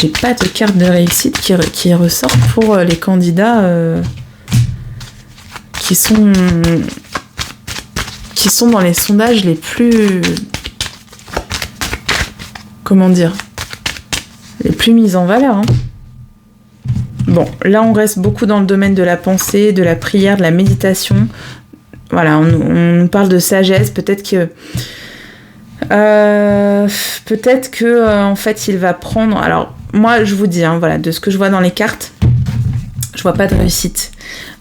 S1: J'ai pas de carte de réussite qui ressort pour les candidats qui sont dans les sondages les plus... Comment dire ? Les plus mis en valeur. Hein. Bon, là on reste beaucoup dans le domaine de la pensée, de la prière, de la méditation. Voilà, on nous parle de sagesse. Peut-être que en fait il va prendre... Alors moi je vous dis, hein, voilà, de ce que je vois dans les cartes, je vois pas de réussite.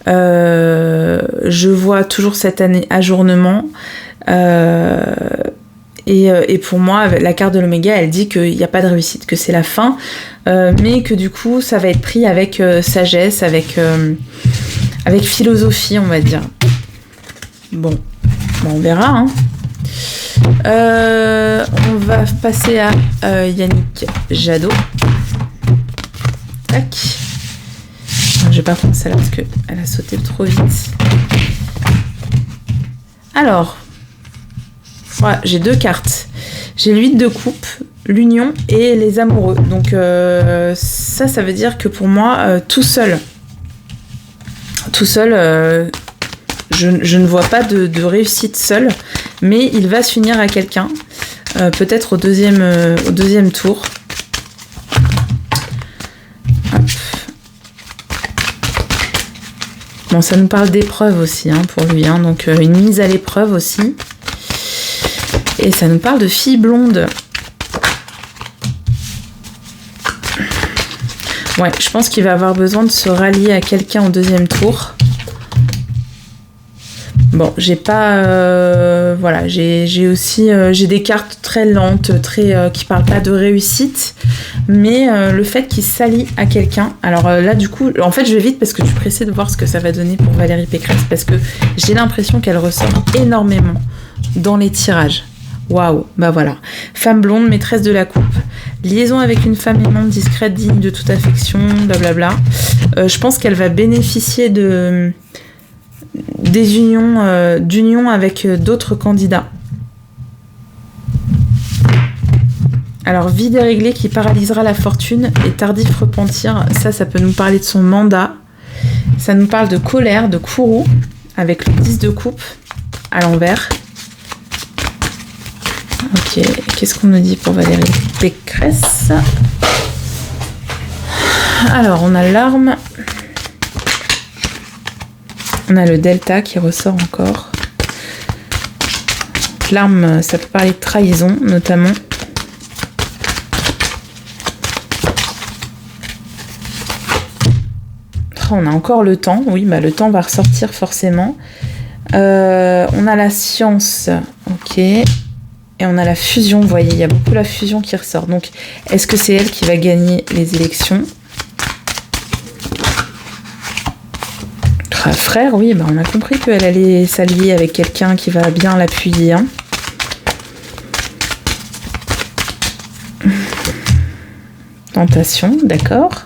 S1: Je vois toujours cette année ajournement. Et pour moi, la carte de l'Oméga, elle dit qu'il n'y a pas de réussite, que c'est la fin, mais que du coup, ça va être pris avec sagesse, avec philosophie, on va dire. Bon, on verra. Hein. On va passer à Yannick Jadot. Tac. Je vais pas prendre celle-là parce qu'elle a sauté trop vite. Alors, voilà, j'ai deux cartes. J'ai le 8 de coupe, l'union et les amoureux. Donc ça veut dire que pour moi, tout seul, je ne vois pas de réussite seul, mais il va s'unir à quelqu'un, peut-être au deuxième tour. Hop. Bon, ça nous parle d'épreuve aussi, hein, pour lui, hein, donc une mise à l'épreuve aussi. Et ça nous parle de fille blonde. Ouais, je pense qu'il va avoir besoin de se rallier à quelqu'un au deuxième tour. Bon, j'ai pas... voilà, j'ai aussi... j'ai des cartes très lentes, qui parlent pas de réussite, mais le fait qu'il s'allie à quelqu'un... Alors là, du coup, en fait, je vais vite parce que je suis pressée de voir ce que ça va donner pour Valérie Pécresse, parce que j'ai l'impression qu'elle ressort énormément dans les tirages. Waouh, bah voilà. Femme blonde, maîtresse de la coupe. Liaison avec une femme aimante, discrète, digne de toute affection, blablabla. Je pense qu'elle va bénéficier d'unions avec d'autres candidats. Alors, vie déréglée qui paralysera la fortune et tardif repentir, ça peut nous parler de son mandat. Ça nous parle de colère, de courroux, avec le 10 de coupe à l'envers. Ok, qu'est-ce qu'on nous dit pour Valérie Pécresse? Alors, on a l'arme. On a le delta qui ressort encore. L'arme, ça peut parler de trahison, notamment. Oh, on a encore le temps. Oui, bah, le temps va ressortir forcément. On a la science. Ok. Et on a la fusion, vous voyez, il y a beaucoup la fusion qui ressort. Donc, est-ce que c'est elle qui va gagner les élections? Frère, oui, bah on a compris qu'elle allait s'allier avec quelqu'un qui va bien l'appuyer. Hein. Tentation, d'accord.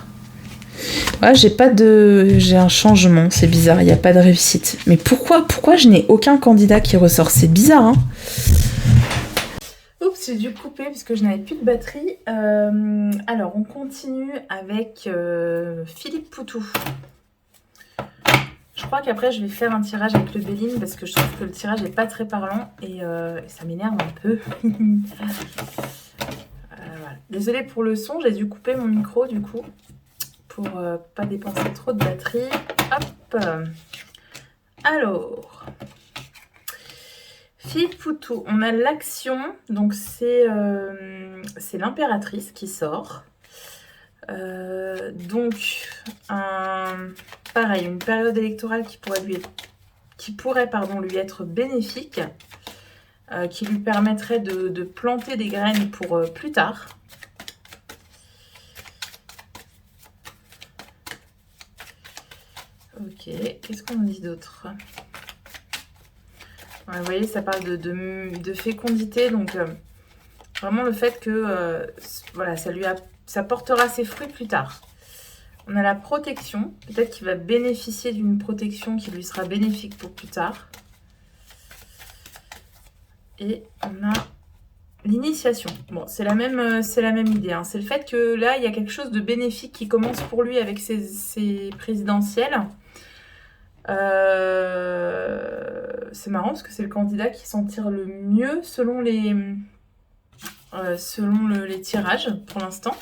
S1: Ouais, j'ai un changement, c'est bizarre, il n'y a pas de réussite. Mais pourquoi je n'ai aucun candidat qui ressort? C'est bizarre, hein. Oups, j'ai dû couper parce que je n'avais plus de batterie. Alors, on continue avec Philippe Poutou. Je crois qu'après, je vais faire un tirage avec le Béline parce que je trouve que le tirage n'est pas très parlant et ça m'énerve un peu. Voilà. Désolée pour le son, j'ai dû couper mon micro du coup pour pas dépenser trop de batterie. Hop. Alors, Philippe Poutou, on a l'action, donc c'est l'impératrice qui sort. Donc, pareil, une période électorale qui pourrait lui être bénéfique, qui lui permettrait de planter des graines pour plus tard. Ok, qu'est-ce qu'on dit d'autre? Ouais, vous voyez, ça parle de fécondité, donc vraiment le fait que voilà, ça portera ses fruits plus tard. On a la protection, peut-être qu'il va bénéficier d'une protection qui lui sera bénéfique pour plus tard. Et on a l'initiation. Bon, c'est la même idée. Hein. C'est le fait que là, il y a quelque chose de bénéfique qui commence pour lui avec ses présidentielles. C'est marrant parce que c'est le candidat qui s'en tire le mieux selon les tirages pour l'instant.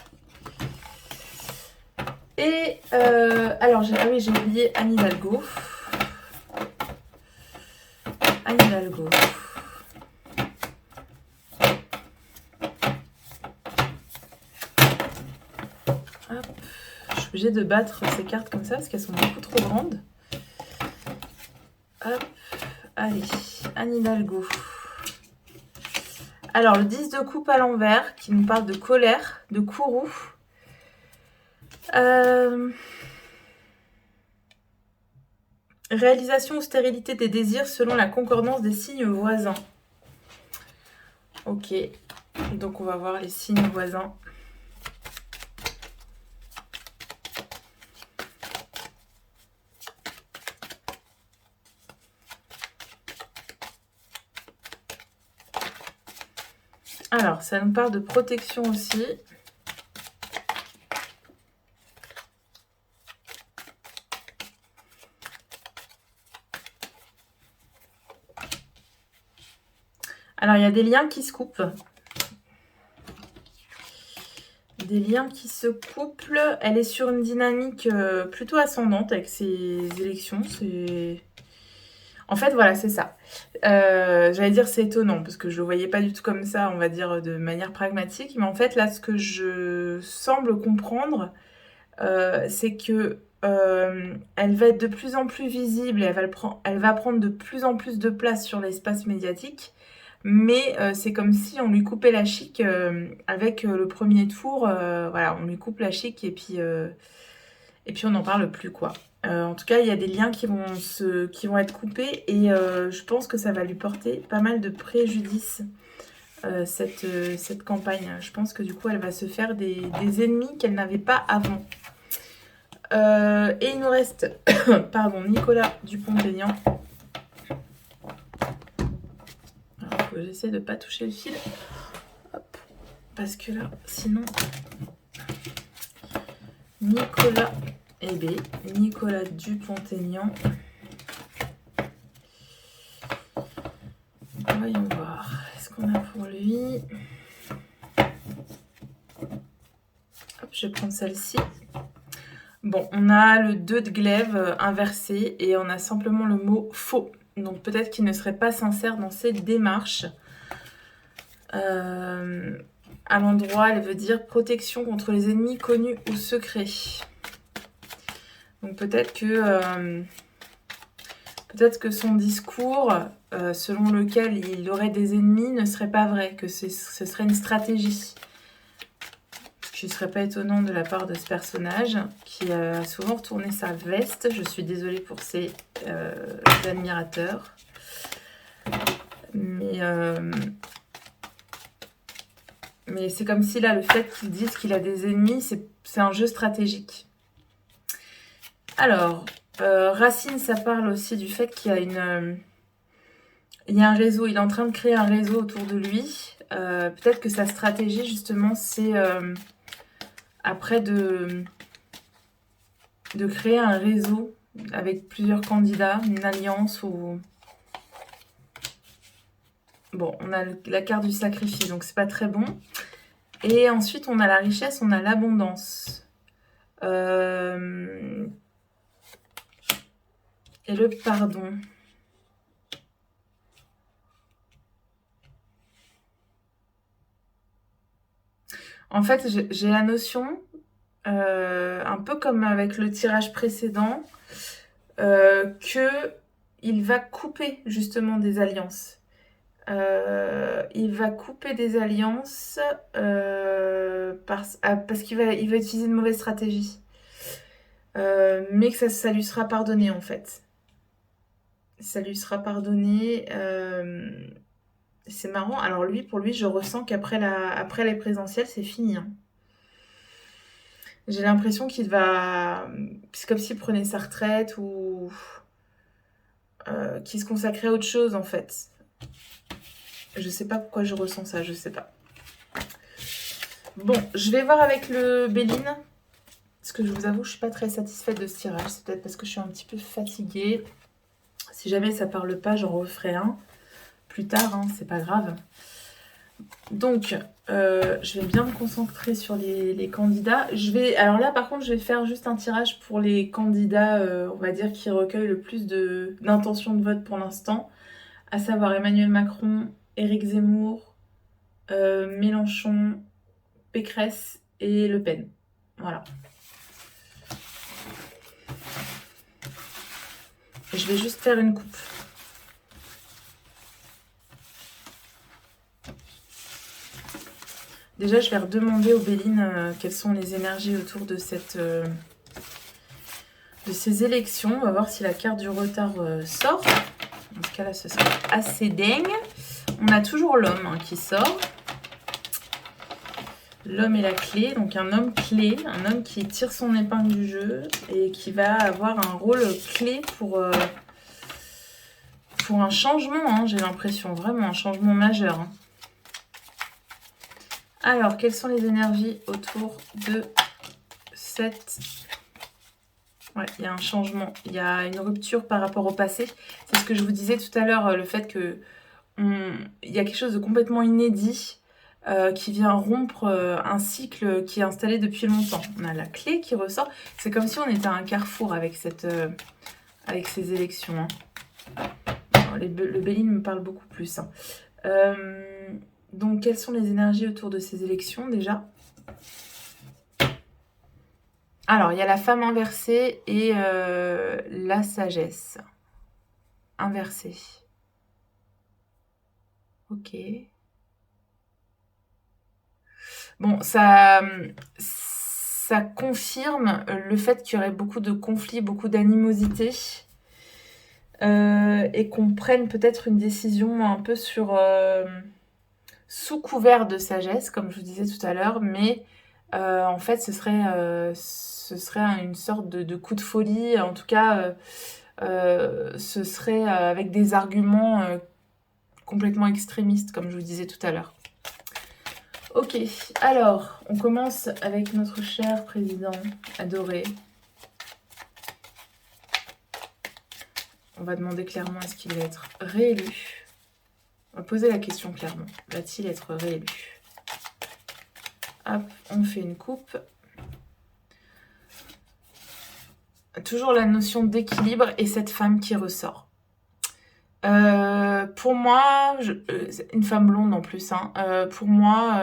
S1: Et alors, j'ai oublié Anne Hidalgo. Anne Hidalgo. Hop. Je suis obligée de battre ces cartes comme ça parce qu'elles sont beaucoup trop grandes. Hop. Allez, Anne Hidalgo. Alors, le 10 de coupe à l'envers qui nous parle de colère, de courroux. Réalisation ou stérilité des désirs selon la concordance des signes voisins. Ok, donc on va voir les signes voisins. Alors, ça nous parle de protection aussi. Alors, il y a des liens qui se coupent. Des liens qui se couplent. Elle est sur une dynamique plutôt ascendante avec ses élections. En fait, voilà, c'est ça. J'allais dire c'est étonnant, parce que je ne le voyais pas du tout comme ça, on va dire, de manière pragmatique. Mais en fait, là, ce que je semble comprendre, c'est que elle va être de plus en plus visible et elle va prendre de plus en plus de place sur l'espace médiatique. Mais c'est comme si on lui coupait la chic avec le premier tour. Voilà, on lui coupe la chic et puis on n'en parle plus, quoi. En tout cas, il y a des liens qui vont être coupés et je pense que ça va lui porter pas mal de préjudice, cette campagne. Je pense que du coup, elle va se faire des ennemis qu'elle n'avait pas avant. Et il nous reste pardon, Nicolas Dupont-Aignan. J'essaie de ne pas toucher le fil. Hop. Parce que là, sinon... Nicolas Dupont-Aignan. Voyons voir. Qu'est-ce qu'on a pour lui? Hop, je vais prendre celle-ci. Bon, on a le 2 de glaive inversé et on a simplement le mot faux. Donc peut-être qu'il ne serait pas sincère dans ses démarches. À l'endroit, elle veut dire protection contre les ennemis connus ou secrets. Donc peut-être que son discours, selon lequel il aurait des ennemis, ne serait pas vrai, que ce serait une stratégie. Ce qui ne serait pas étonnant de la part de ce personnage, qui a souvent retourné sa veste. Je suis désolée pour ses admirateurs. Mais c'est comme si là, le fait qu'ils disent qu'il a des ennemis, c'est un jeu stratégique. Alors, Racine, ça parle aussi du fait qu'il y a il y a un réseau, il est en train de créer un réseau autour de lui. Peut-être que sa stratégie, justement, c'est après de créer un réseau avec plusieurs candidats, une alliance ou... Bon, on a la carte du sacrifice, donc c'est pas très bon. Et ensuite, on a la richesse, on a l'abondance. Et le pardon. En fait, j'ai la notion, un peu comme avec le tirage précédent, qu'il va couper justement des alliances. Il va couper des alliances parce qu'il va utiliser une mauvaise stratégie. Mais que ça lui sera pardonné en fait. Ça lui sera pardonné. C'est marrant. Alors pour lui, je ressens après les présentielles, c'est fini. Hein. J'ai l'impression qu'il va... C'est comme s'il prenait sa retraite ou qu'il se consacrait à autre chose en fait. Je sais pas pourquoi je ressens ça, je sais pas. Bon, je vais voir avec le Béline. Parce que je vous avoue, je suis pas très satisfaite de ce tirage. C'est peut-être parce que je suis un petit peu fatiguée. Si jamais ça parle pas, j'en referai un plus tard, hein, c'est pas grave. Donc, je vais bien me concentrer sur les candidats. Alors là, par contre, je vais faire juste un tirage pour les candidats, on va dire, qui recueillent le plus d'intentions de vote pour l'instant, à savoir Emmanuel Macron, Éric Zemmour, Mélenchon, Pécresse et Le Pen. Voilà. Je vais juste faire une coupe. Déjà, je vais redemander aux Béline quelles sont les énergies autour de ces élections. On va voir si la carte du retard sort. Dans ce cas-là, ce sera assez dingue. On a toujours l'homme qui sort. L'homme est la clé, donc un homme clé, un homme qui tire son épingle du jeu et qui va avoir un rôle clé pour un changement, hein, j'ai l'impression, vraiment un changement majeur. Hein. Alors, quelles sont les énergies autour de cette... Ouais, il y a un changement, il y a une rupture par rapport au passé. C'est ce que je vous disais tout à l'heure, le fait que il y a quelque chose de complètement inédit qui vient rompre un cycle qui est installé depuis longtemps. On a la clé qui ressort. C'est comme si on était à un carrefour avec ces élections. Hein. Alors, le Béline me parle beaucoup plus. Hein. Donc, quelles sont les énergies autour de ces élections déjà ? Alors, il y a la femme inversée et la sagesse. Inversée. Ok. Bon, ça confirme le fait qu'il y aurait beaucoup de conflits, beaucoup d'animosité. Et qu'on prenne peut-être une décision un peu sous couvert de sagesse, comme je vous disais tout à l'heure, mais en fait, ce serait une sorte de coup de folie. En tout cas, ce serait avec des arguments complètement extrémistes, comme je vous disais tout à l'heure. Ok, alors, on commence avec notre cher président adoré. On va demander clairement est-ce qu'il va être réélu. On va poser la question clairement. Va-t-il être réélu? Hop, on fait une coupe. toujours la notion d'équilibre et cette femme qui ressort. Pour moi, une femme blonde en plus, hein, pour moi,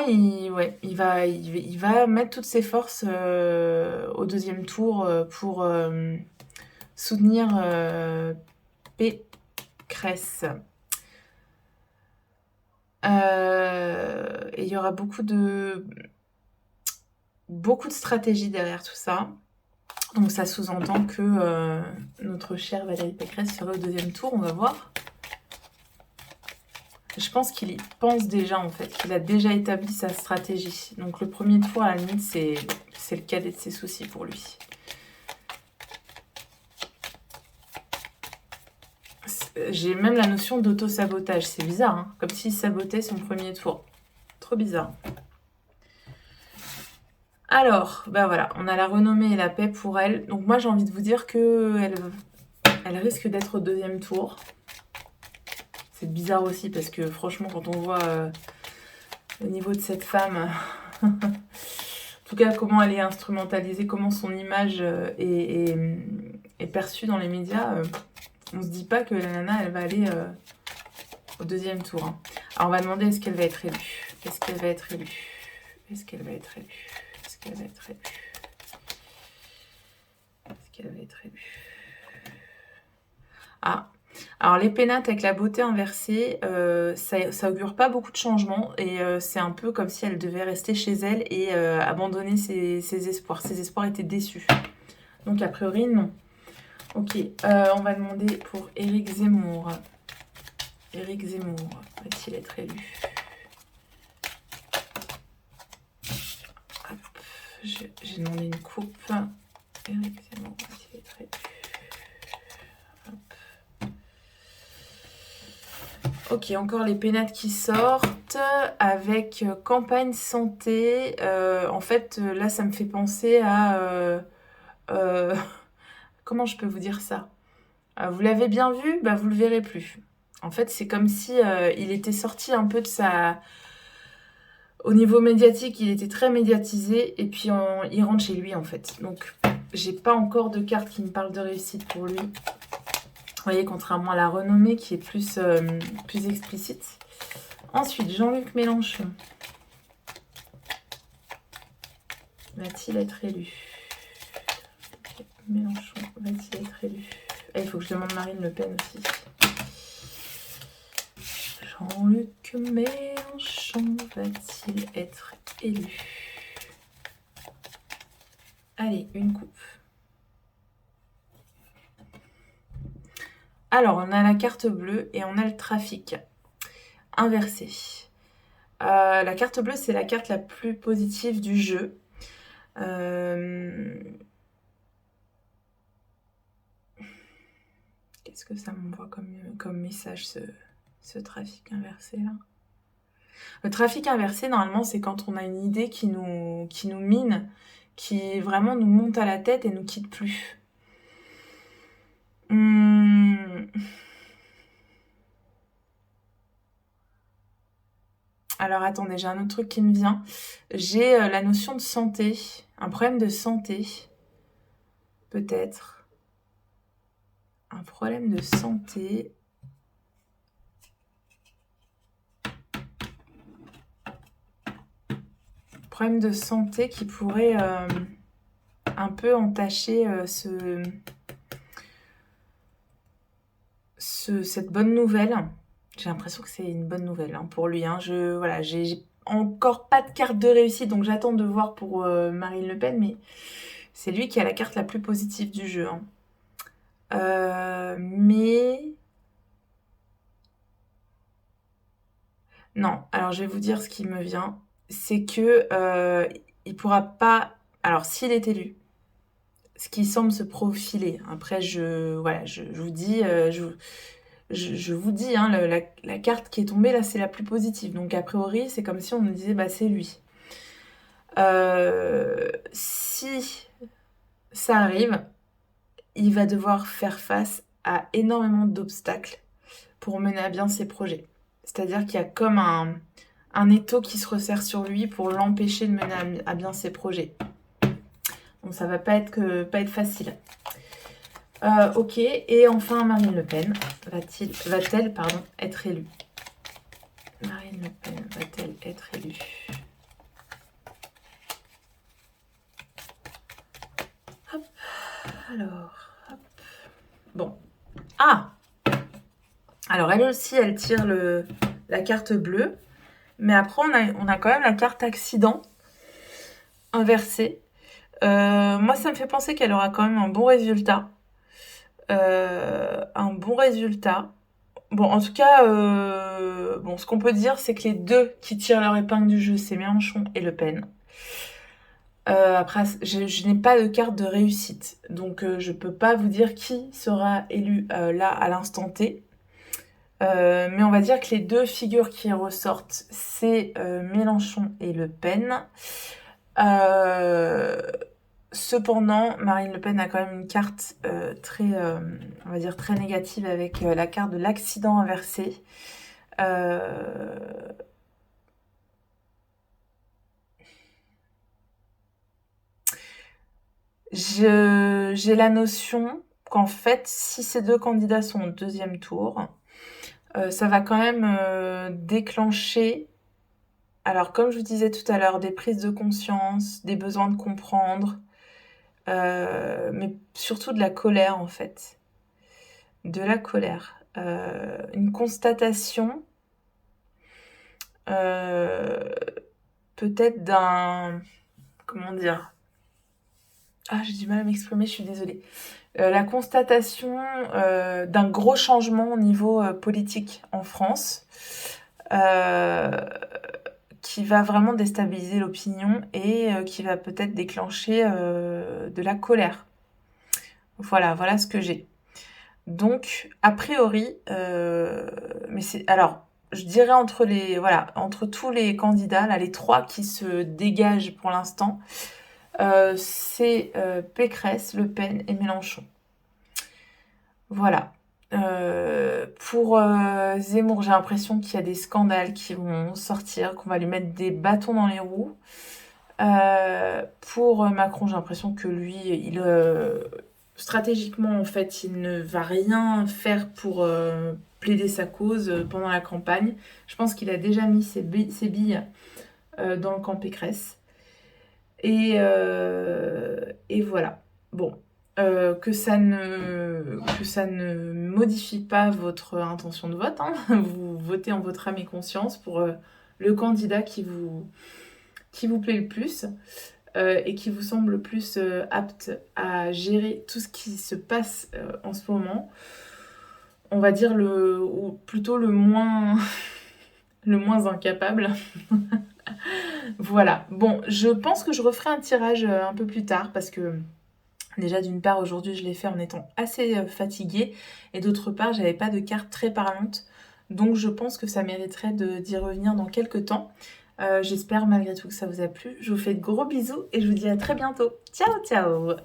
S1: il va mettre toutes ses forces au deuxième tour pour soutenir Pécresse. Et il y aura beaucoup de stratégie derrière tout ça. Donc ça sous-entend que notre chère Valérie Pécresse serait au deuxième tour, on va voir. Je pense qu'il y pense déjà en fait, qu'il a déjà établi sa stratégie. Donc le premier tour, à la limite, c'est le cadet de ses soucis pour lui. J'ai même la notion d'auto-sabotage, c'est bizarre, hein, comme s'il sabotait son premier tour. Trop bizarre. Alors, bah voilà, on a la renommée et la paix pour elle. Donc moi, j'ai envie de vous dire qu'elle risque d'être au deuxième tour. C'est bizarre aussi parce que franchement, quand on voit au niveau de cette femme, en tout cas comment elle est instrumentalisée, comment son image est perçue dans les médias, on se dit pas que la nana, elle va aller au deuxième tour. Hein. Alors on va demander est-ce qu'elle va être élue. Est-ce qu'elle va être élue? Est-ce qu'elle va être élue? Est-ce qu'elle va être élue? Est-ce qu'elle va être élue? Ah, alors les pénates avec la beauté inversée, ça augure pas beaucoup de changements et c'est un peu comme si elle devait rester chez elle et abandonner ses espoirs. Ses espoirs étaient déçus. Donc a priori non. Ok, on va demander pour Éric Zemmour. Éric Zemmour, va-t-il être élu? Hop, j'ai demandé une coupe. Éric Zemmour, va-t-il être élu? Ok, encore les pénates qui sortent avec campagne santé. En fait, là, ça me fait penser à... comment je peux vous dire ça? Vous l'avez bien vu, bah, vous le verrez plus. En fait, c'est comme si il était sorti un peu de sa... Au niveau médiatique, il était très médiatisé et puis il rentre chez lui, en fait. Donc, j'ai pas encore de carte qui me parle de réussite pour lui. Vous voyez, contrairement à la renommée qui est plus explicite. Ensuite, Jean-Luc Mélenchon. Va-t-il être élu? Mélenchon, va-t-il être élu? Il faut que je demande Marine Le Pen aussi. Jean-Luc Mélenchon va-t-il être élu? Allez, une coupe. Alors, on a la carte bleue et on a le trafic inversé. La carte bleue, c'est la carte la plus positive du jeu. Qu'est-ce que ça m'envoie comme message, ce trafic inversé là? Le trafic inversé, normalement, c'est quand on a une idée qui nous mine, qui vraiment nous monte à la tête et nous quitte plus. Alors attendez, j'ai un autre truc qui me vient. J'ai la notion de santé, un problème de santé, peut-être. Un problème de santé. Problème de santé qui pourrait un peu entacher cette bonne nouvelle. J'ai l'impression que c'est une bonne nouvelle hein, pour lui. Hein. Voilà, j'ai encore pas de carte de réussite, donc j'attends de voir pour Marine Le Pen, mais c'est lui qui a la carte la plus positive du jeu. Hein. Mais... Non, alors je vais vous dire ce qui me vient. C'est que il pourra pas... Alors, s'il est élu, ce qui semble se profiler, après, je vous dis... Je vous dis, hein, la carte qui est tombée, là, c'est la plus positive. Donc, a priori, c'est comme si on nous disait, bah, c'est lui. Si ça arrive, il va devoir faire face à énormément d'obstacles. pour mener à bien ses projets. C'est-à-dire qu'il y a comme un étau qui se resserre sur lui pour l'empêcher de mener à bien ses projets. Donc ça va pas être facile. Ok, et enfin Marine Le Pen va-t-elle être élue? Marine Le Pen va-t-elle être élue? Hop, alors, hop. Bon. Ah! Alors elle aussi, elle tire la carte bleue. Mais après, on a quand même la carte accident inversée. Moi, ça me fait penser qu'elle aura quand même un bon résultat. Bon, en tout cas, bon, ce qu'on peut dire, c'est que les deux qui tirent leur épingle du jeu, c'est Mélenchon et Le Pen. Après, je n'ai pas de carte de réussite, donc je peux pas vous dire qui sera élu là à l'instant T. Mais on va dire que les deux figures qui ressortent, c'est Mélenchon et Le Pen. Cependant, Marine Le Pen a quand même une carte très, on va dire très négative avec la carte de l'accident inversé. J'ai la notion qu'en fait, si ces deux candidats sont au deuxième tour, ça va quand même déclencher, alors comme je vous disais tout à l'heure, des prises de conscience, des besoins de comprendre, mais surtout de la colère en fait. De la colère. Une constatation peut-être d'un... Comment dire? Ah, j'ai du mal à m'exprimer, je suis désolée. La constatation d'un gros changement au niveau politique en France qui va vraiment déstabiliser l'opinion et qui va peut-être déclencher de la colère. Voilà ce que j'ai. Donc, a priori, mais c'est... Alors, je dirais entre tous les candidats, là, les trois qui se dégagent pour l'instant, c'est Pécresse, Le Pen et Mélenchon. Voilà. Pour Zemmour, j'ai l'impression qu'il y a des scandales qui vont sortir, qu'on va lui mettre des bâtons dans les roues. Pour Macron, j'ai l'impression que lui, stratégiquement, en fait, il ne va rien faire pour plaider sa cause pendant la campagne. Je pense qu'il a déjà mis ses billes dans le camp Pécresse. Et voilà. Bon. Que ça ne modifie pas votre intention de vote, hein. Vous votez en votre âme et conscience pour le candidat qui vous plaît le plus et qui vous semble le plus apte à gérer tout ce qui se passe en ce moment. On va dire ou plutôt le moins incapable. Voilà. Bon, je pense que je referai un tirage un peu plus tard parce que déjà, d'une part, aujourd'hui, je l'ai fait en étant assez fatiguée. Et d'autre part, j'avais pas de carte très parlante. Donc, je pense que ça mériterait d'y revenir dans quelques temps. J'espère malgré tout que ça vous a plu. Je vous fais de gros bisous et je vous dis à très bientôt. Ciao, ciao!